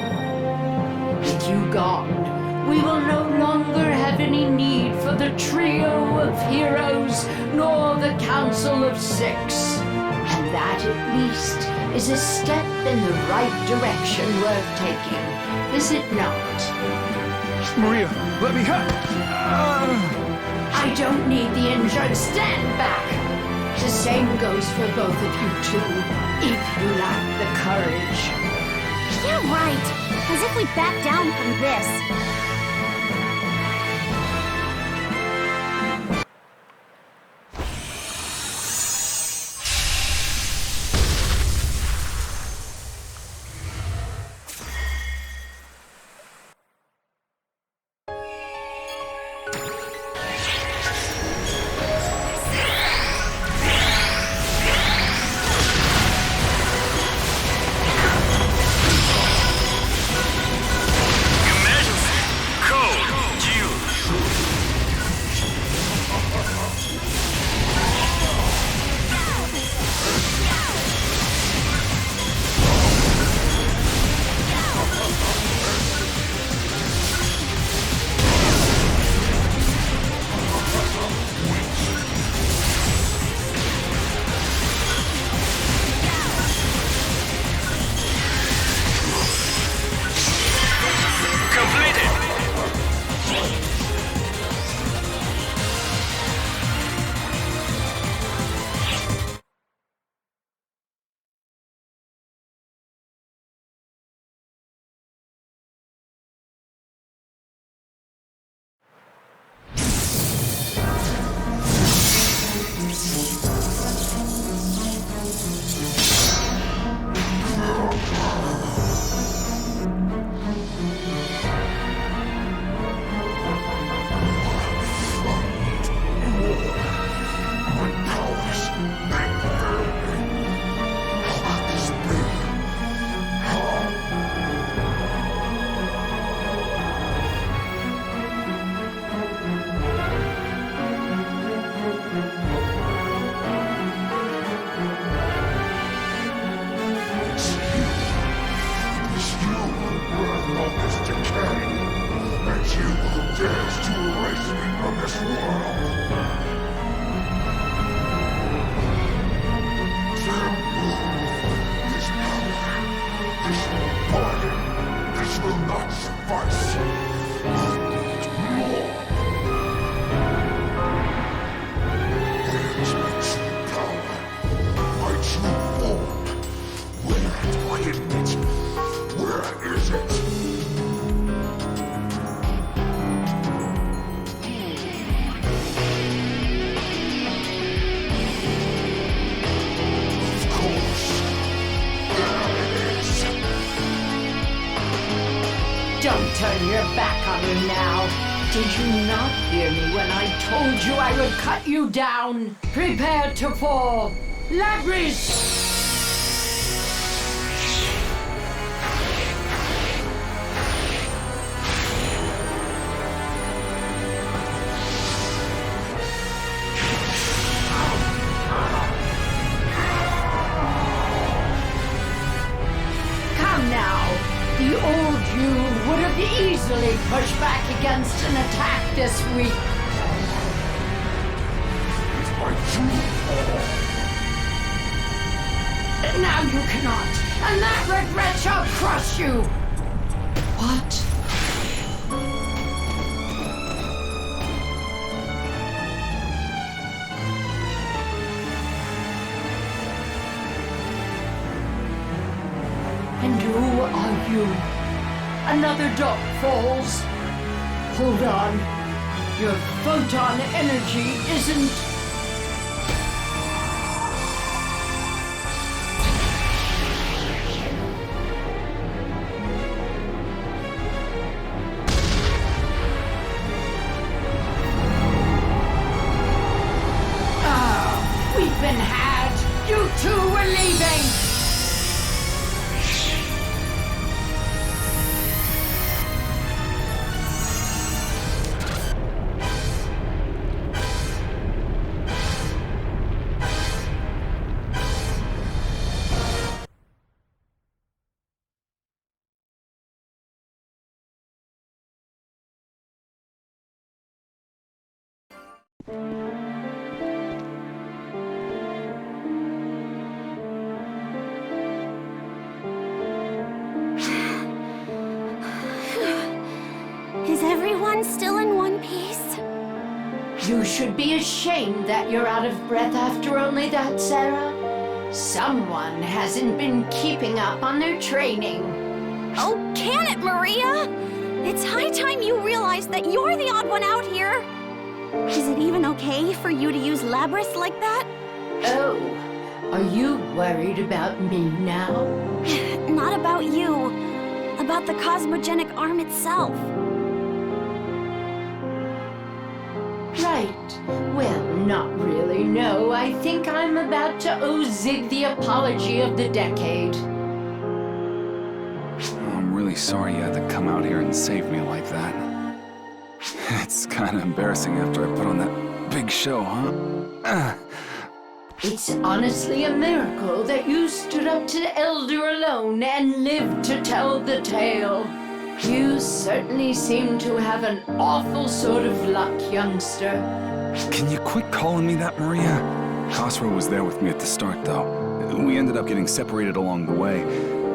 With you gone, we will no longer have any need for the trio of heroes nor the Council of Six. And that, at least, is a step in the right direction worth taking, is it not? Maria, let me help! I don't need the injured. Stand back! The same goes for both of you two, if you lack the courage. Yeah, right. As if we back down from this. Don't turn your back on me now. Did you not hear me when I told you I would cut you down? Prepare to fall. Labris! The old you would have easily pushed back against an attack this week. Now you cannot, and that regret shall crush you. What? And who are you? Another Dark Falls? Hold on. Your photon energy isn't... We've been had! You two were leaving! Is everyone still in one piece? You should be ashamed that you're out of breath after only that, Sarah. Someone hasn't been keeping up on their training. Oh, can it, Maria? It's high time you realize that you're the odd one out here. Is it even okay for you to use Labris like that? Oh, are you worried about me now? Not about you. About the cosmogenic arm itself. Right. Well, not really, no. I think I'm about to owe Zig the apology of the decade. I'm really sorry you had to come out here and save me like that. It's kind of embarrassing after I put on that big show, huh? It's honestly a miracle that you stood up to the Elder alone and lived to tell the tale. You certainly seem to have an awful sort of luck, youngster. Can you quit calling me that, Maria? Khosrow was there with me at the start, though. We ended up getting separated along the way,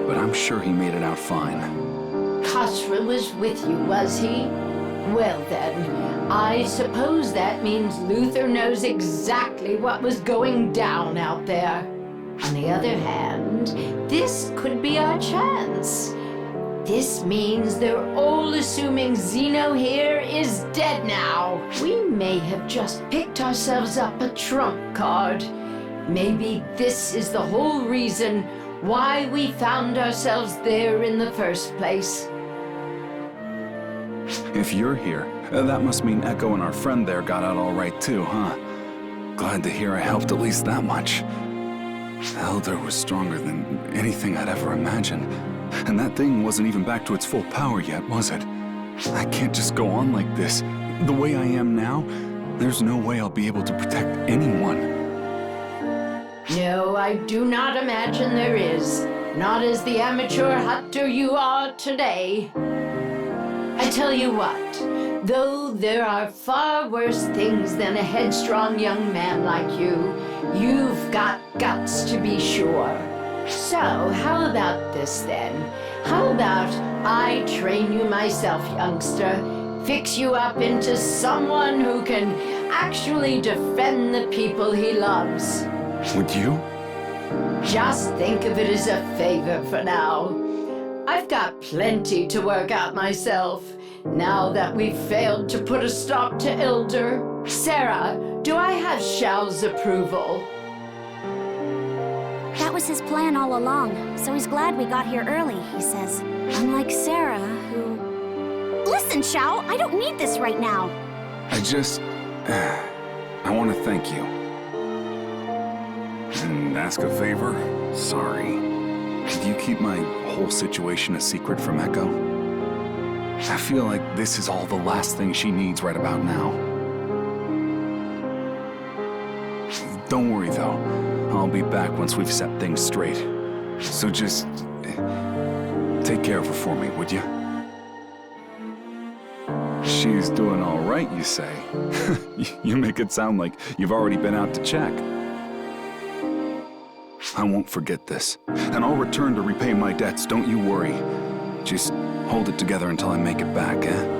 but I'm sure he made it out fine. Khosrow was with you, was he? Well then, I suppose that means Luther knows exactly what was going down out there. On the other hand, this could be our chance. This means they're all assuming Zeno here is dead now. We may have just picked ourselves up a trump card. Maybe this is the whole reason why we found ourselves there in the first place. If you're here, that must mean Echo and our friend there got out all right too, huh? Glad to hear I helped at least that much. Elder was stronger than anything I'd ever imagined. And that thing wasn't even back to its full power yet, was it? I can't just go on like this. The way I am now, there's no way I'll be able to protect anyone. No, I do not imagine there is. Not as the amateur hunter you are today. I tell you what, though there are far worse things than a headstrong young man like you, you've got guts to be sure. So, how about this then? How about I train you myself, youngster? Fix you up into someone who can actually defend the people he loves. Would you? Just think of it as a favor for now. I've got plenty to work out myself, now that we've failed to put a stop to Elder. Sarah, do I have Xiao's approval? That was his plan all along, so he's glad we got here early, he says. Unlike Sarah, who Listen, Shao, I don't need this right now. I want to thank you. And ask a favor? Sorry. Could you keep my whole situation a secret from Echo? I feel like this is all the last thing she needs right about now. Don't worry, though. I'll be back once we've set things straight. So just take care of her for me, would you? She's doing all right, you say? You make it sound like you've already been out to check. I won't forget this, and I'll return to repay my debts, don't you worry. Just hold it together until I make it back, eh?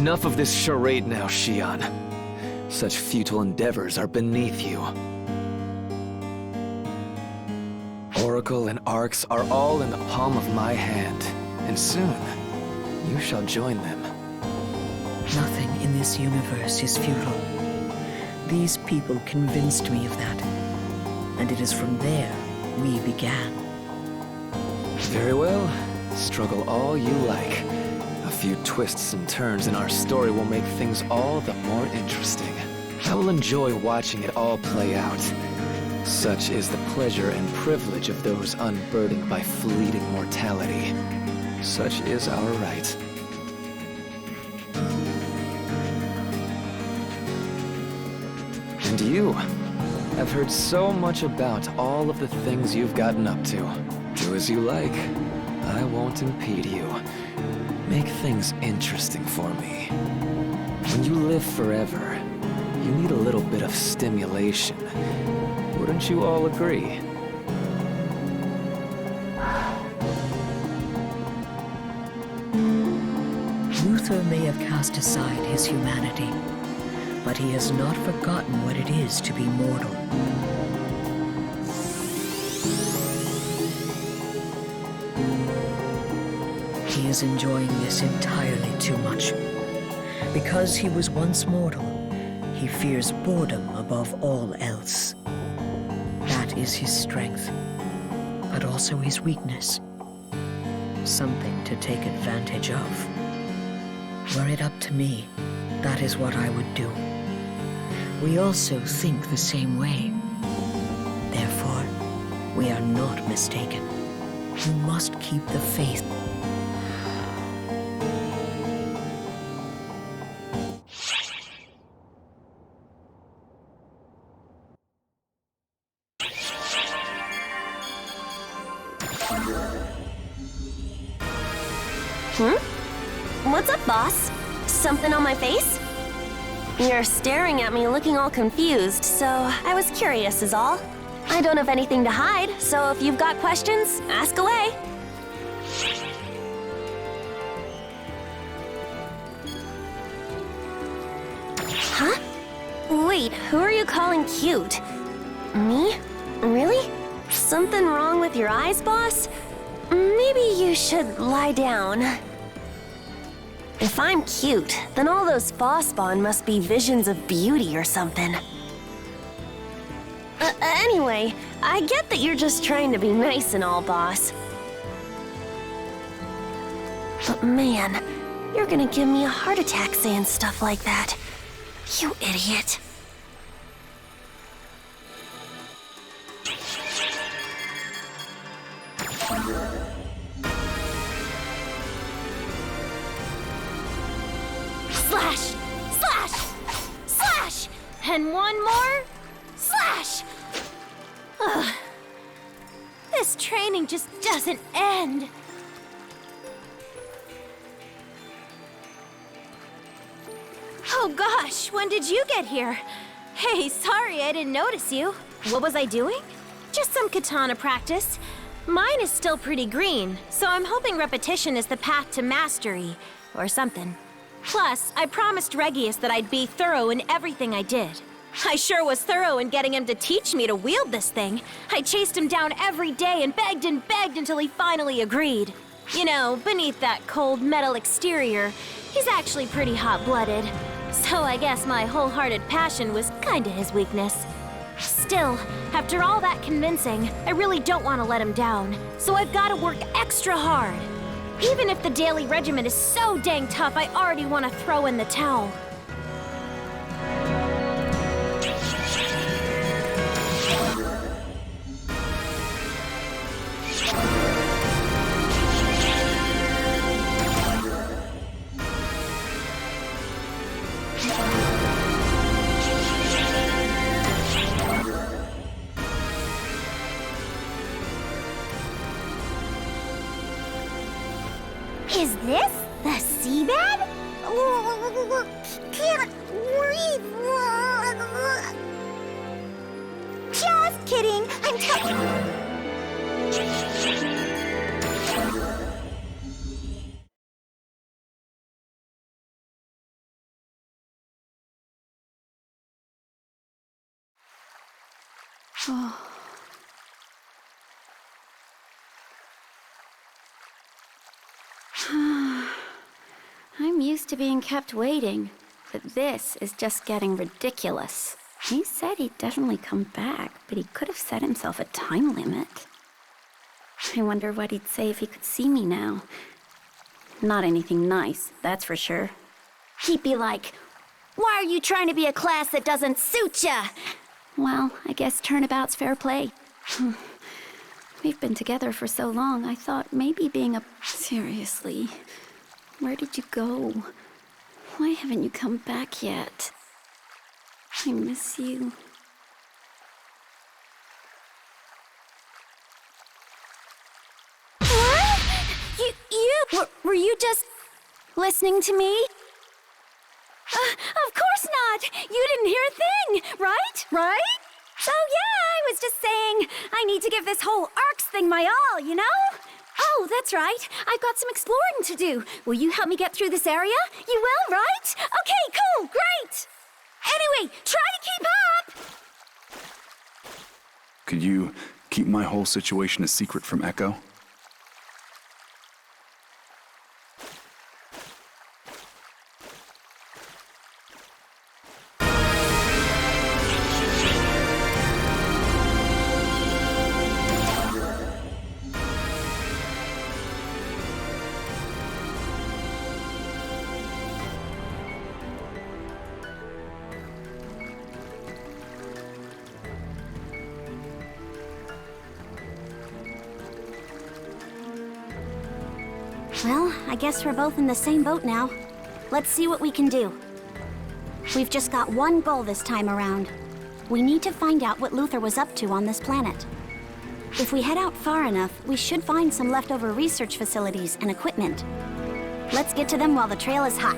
Enough of this charade now, Shion. Such futile endeavors are beneath you. Oracle and Arcs are all in the palm of my hand, and soon, you shall join them. Nothing in this universe is futile. These people convinced me of that, and it is from there we began. Very well. Struggle all you like. A few twists and turns in our story will make things all the more interesting. I will enjoy watching it all play out. Such is the pleasure and privilege of those unburdened by fleeting mortality. Such is our right. And you. I've heard so much about all of the things you've gotten up to. Do as you like. I won't impede you. Make things interesting for me. When you live forever, you need a little bit of stimulation. Wouldn't you all agree? Luther may have cast aside his humanity, but he has not forgotten what it is to be mortal. He is enjoying this entirely too much. Because he was once mortal, he fears boredom above all else. That is his strength, but also his weakness. Something to take advantage of. Were it up to me, that is what I would do. We also think the same way. Therefore, we are not mistaken. You must keep the faith. What's up, boss? Something on my face? You're staring at me looking all confused, so I was curious is all. I don't have anything to hide, so if you've got questions, ask away. Huh? Wait, who are you calling cute? Me? Really? Something wrong with your eyes, boss? Maybe you should lie down. If I'm cute, then all those Phosphon must be visions of beauty or something. Anyway, I get that you're just trying to be nice and all, boss. But man, you're gonna give me a heart attack saying stuff like that. You idiot. Slash! Slash! Slash! And one more! Slash! Ugh. This training just doesn't end. Oh gosh, when did you get here? Hey, sorry I didn't notice you. What was I doing? Just some katana practice. Mine is still pretty green, so I'm hoping repetition is the path to mastery, or something. Plus, I promised Regius that I'd be thorough in everything I did. I sure was thorough in getting him to teach me to wield this thing. I chased him down every day and begged until he finally agreed. You know, beneath that cold metal exterior, he's actually pretty hot-blooded. So I guess my wholehearted passion was kinda his weakness. Still, after all that convincing, I really don't want to let him down. So I've got to work extra hard. Even if the daily regimen is so dang tough, I already want to throw in the towel. Is this the seabed? Can't breathe. Just kidding. I'm I'm used to being kept waiting, but this is just getting ridiculous. He said he'd definitely come back, but he could have set himself a time limit. I wonder what he'd say if he could see me now. Not anything nice, that's for sure. He'd be like, "Why are you trying to be a class that doesn't suit ya?" Well, I guess turnabout's fair play. We've been together for so long, I thought maybe being a... Seriously, where did you go? Why haven't you come back yet? I miss you. What? Were you just listening to me? Of course not! You didn't hear a thing, right? Right? So yeah, I was just saying, I need to give this whole ARCS thing my all, you know? Oh, that's right. I've got some exploring to do. Will you help me get through this area? You will, right? Okay, cool, great! Anyway, try to keep up! Could you keep my whole situation a secret from Echo? Well, I guess we're both in the same boat now. Let's see what we can do. We've just got one goal this time around. We need to find out what Luther was up to on this planet. If we head out far enough, we should find some leftover research facilities and equipment. Let's get to them while the trail is hot.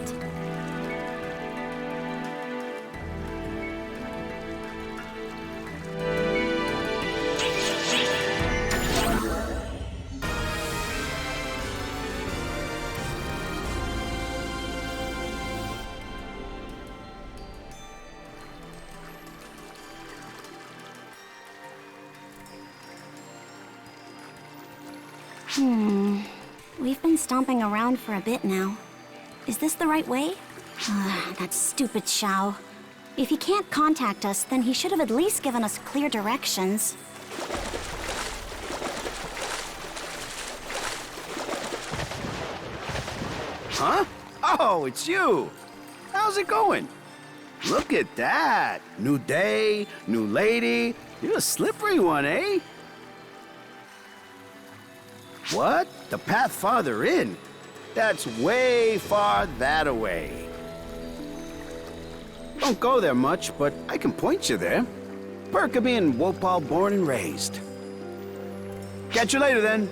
We've been stomping around for a bit now. Is this the right way? That stupid Shao. If he can't contact us, then he should have at least given us clear directions. Huh? Oh, it's you! How's it going? Look at that! New day, new lady. You're a slippery one, eh? What? The path farther in? That's way far that away. Don't go there much, but I can point you there. Perk of being Wopal born and raised. Catch you later, then.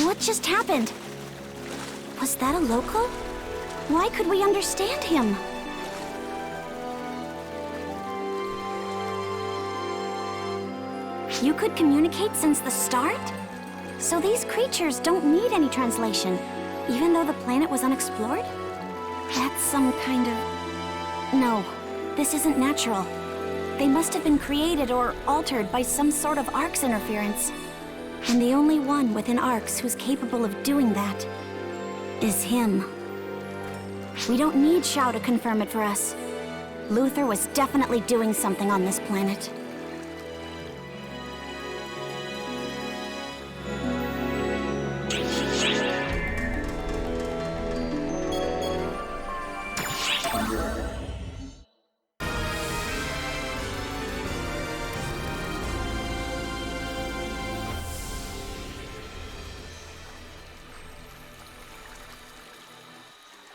What just happened? Was that a local? Why could we understand him? You could communicate since the start? So these creatures don't need any translation, even though the planet was unexplored? That's some kind of... No, this isn't natural. They must have been created or altered by some sort of ARCS interference. And the only one within ARCS who's capable of doing that is him. We don't need Shao to confirm it for us. Luther was definitely doing something on this planet.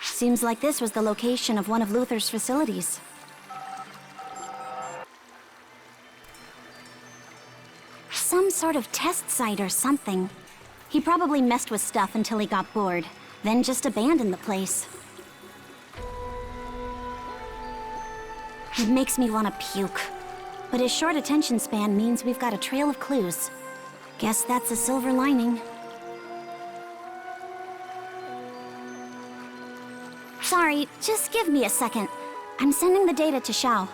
Seems like this was the location of one of Luther's facilities. Some sort of test site or something. He probably messed with stuff until he got bored, then just abandoned the place. It makes me want to puke. But his short attention span means we've got a trail of clues. Guess that's a silver lining. Sorry, just give me a second. I'm sending the data to Xiao.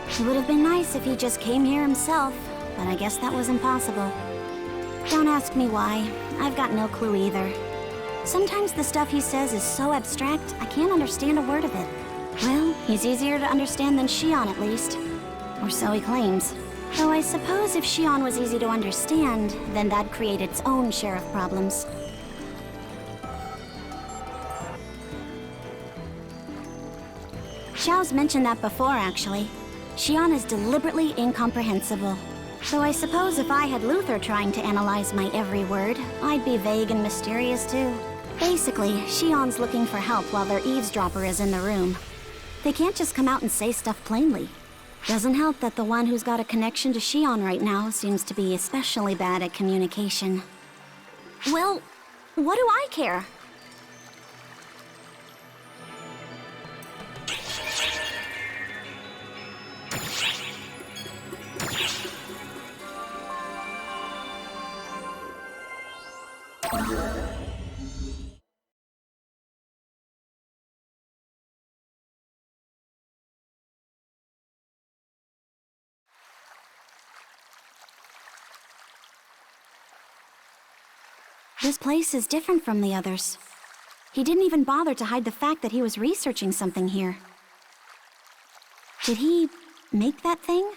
It would have been nice if he just came here himself, but I guess that was impossible. Don't ask me why. I've got no clue either. Sometimes the stuff he says is so abstract, I can't understand a word of it. Well, he's easier to understand than Xion at least. Or so he claims. Though I suppose if Xion was easy to understand, then that'd create its own share of problems. Xiao's mentioned that before, actually. Xion is deliberately incomprehensible. Though I suppose if I had Luther trying to analyze my every word, I'd be vague and mysterious too. Basically, Xion's looking for help while their eavesdropper is in the room. They can't just come out and say stuff plainly. Doesn't help that the one who's got a connection to Xion right now seems to be especially bad at communication. Well, what do I care? This place is different from the others. He didn't even bother to hide the fact that he was researching something here. Did he make that thing?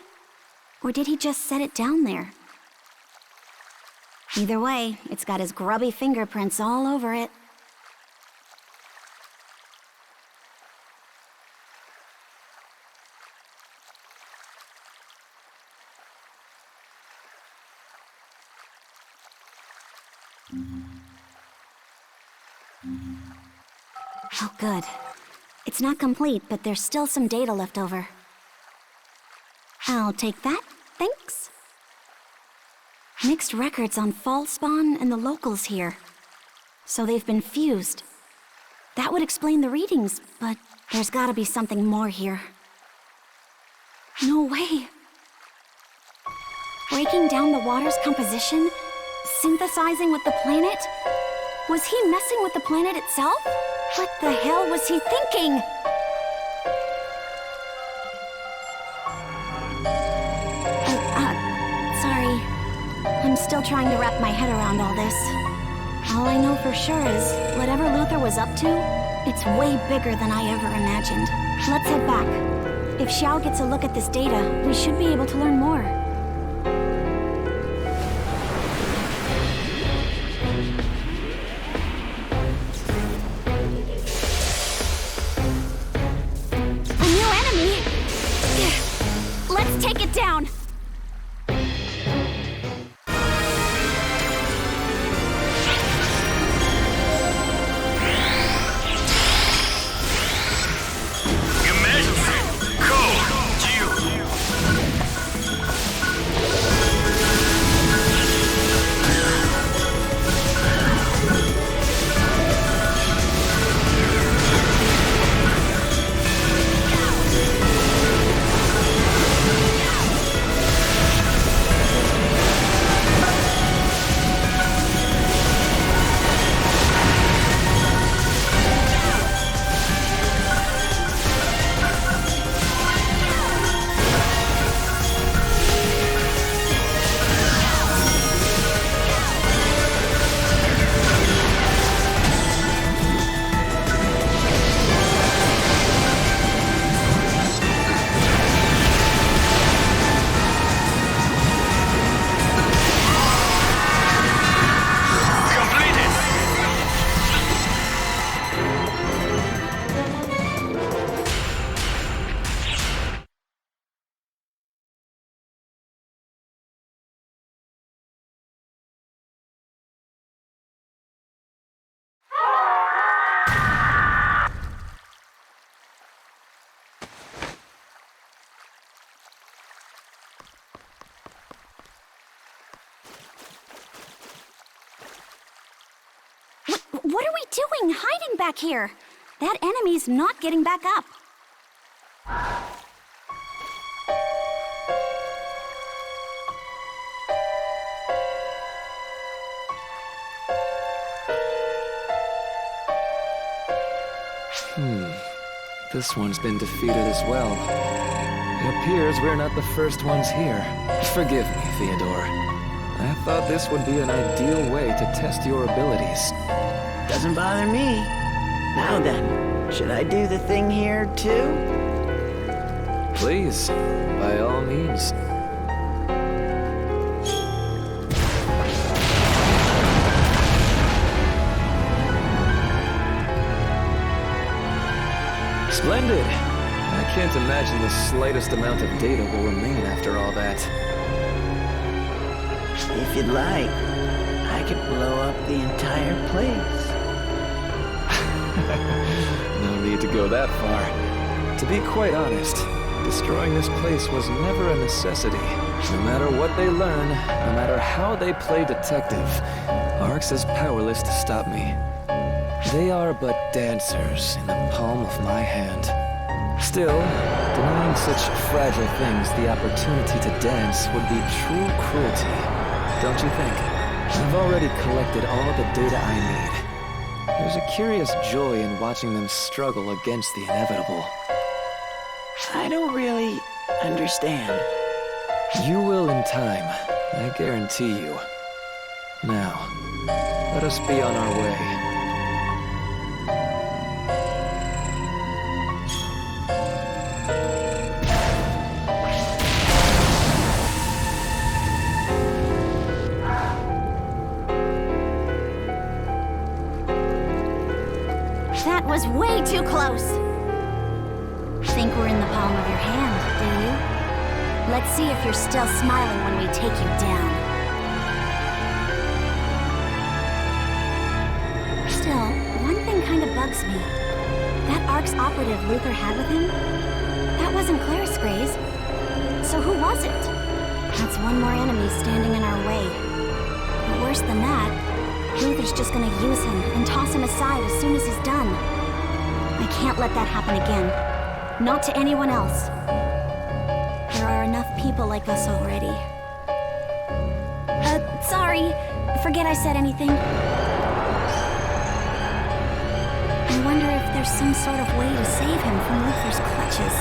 Or did he just set it down there? Either way, it's got his grubby fingerprints all over it. Oh, good. It's not complete, but there's still some data left over. I'll take that, thanks. Mixed records on fall spawn and the locals here. So they've been fused. That would explain the readings, but there's gotta be something more here. No way. Breaking down the water's composition? Synthesizing with the planet? Was he messing with the planet itself? What the hell was he thinking? Sorry. I'm still trying to wrap my head around all this. All I know for sure is, whatever Luther was up to, it's way bigger than I ever imagined. Let's head back. If Xiao gets a look at this data, we should be able to learn more. Let's take it down! What are we doing, hiding back here? That enemy's not getting back up. this one's been defeated as well. It appears we're not the first ones here. Forgive me, Theodore. I thought this would be an ideal way to test your abilities. Doesn't bother me. Now then, should I do the thing here too? Please, by all means. Splendid! I can't imagine the slightest amount of data will remain after all that. If you'd like, I could blow up the entire place. No need to go that far. To be quite honest, destroying this place was never a necessity. No matter what they learn, no matter how they play detective, Arx is powerless to stop me. They are but dancers in the palm of my hand. Still, denying such fragile things the opportunity to dance would be true cruelty, don't you think? I've already collected all the data I need. There's a curious joy in watching them struggle against the inevitable. I don't really understand. You will in time, I guarantee you. Now, let us be on our way. That was way too close. Think we're in the palm of your hand, do you? Let's see if you're still smiling when we take you down. Still, one thing kind of bugs me. That Arx operative Luther had with him? That wasn't Claris Grays. So who was it? That's one more enemy standing in our way. But worse than that, Luther's just gonna use him and toss him aside as soon as he's done. I can't let that happen again. Not to anyone else. There are enough people like us already. Sorry. Forget I said anything. I wonder if there's some sort of way to save him from Luther's clutches.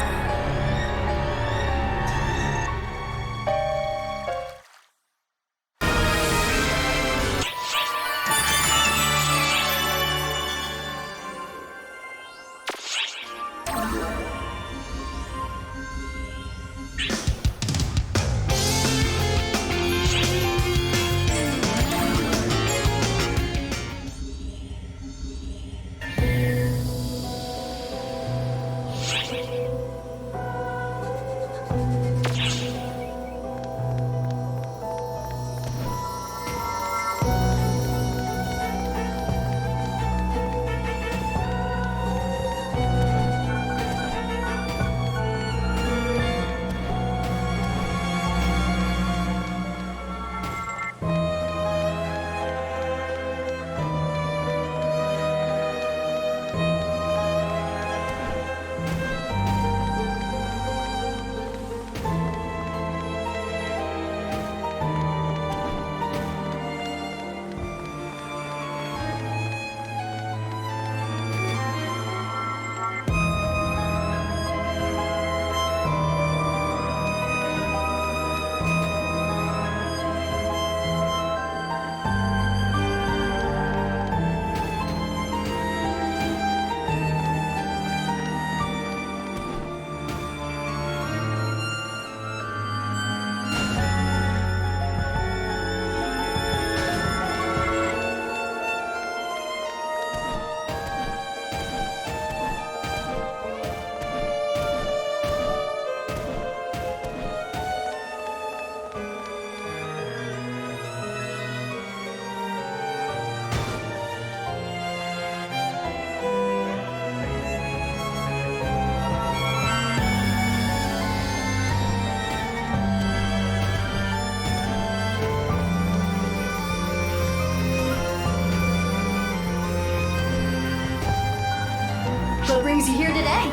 What brings you here today?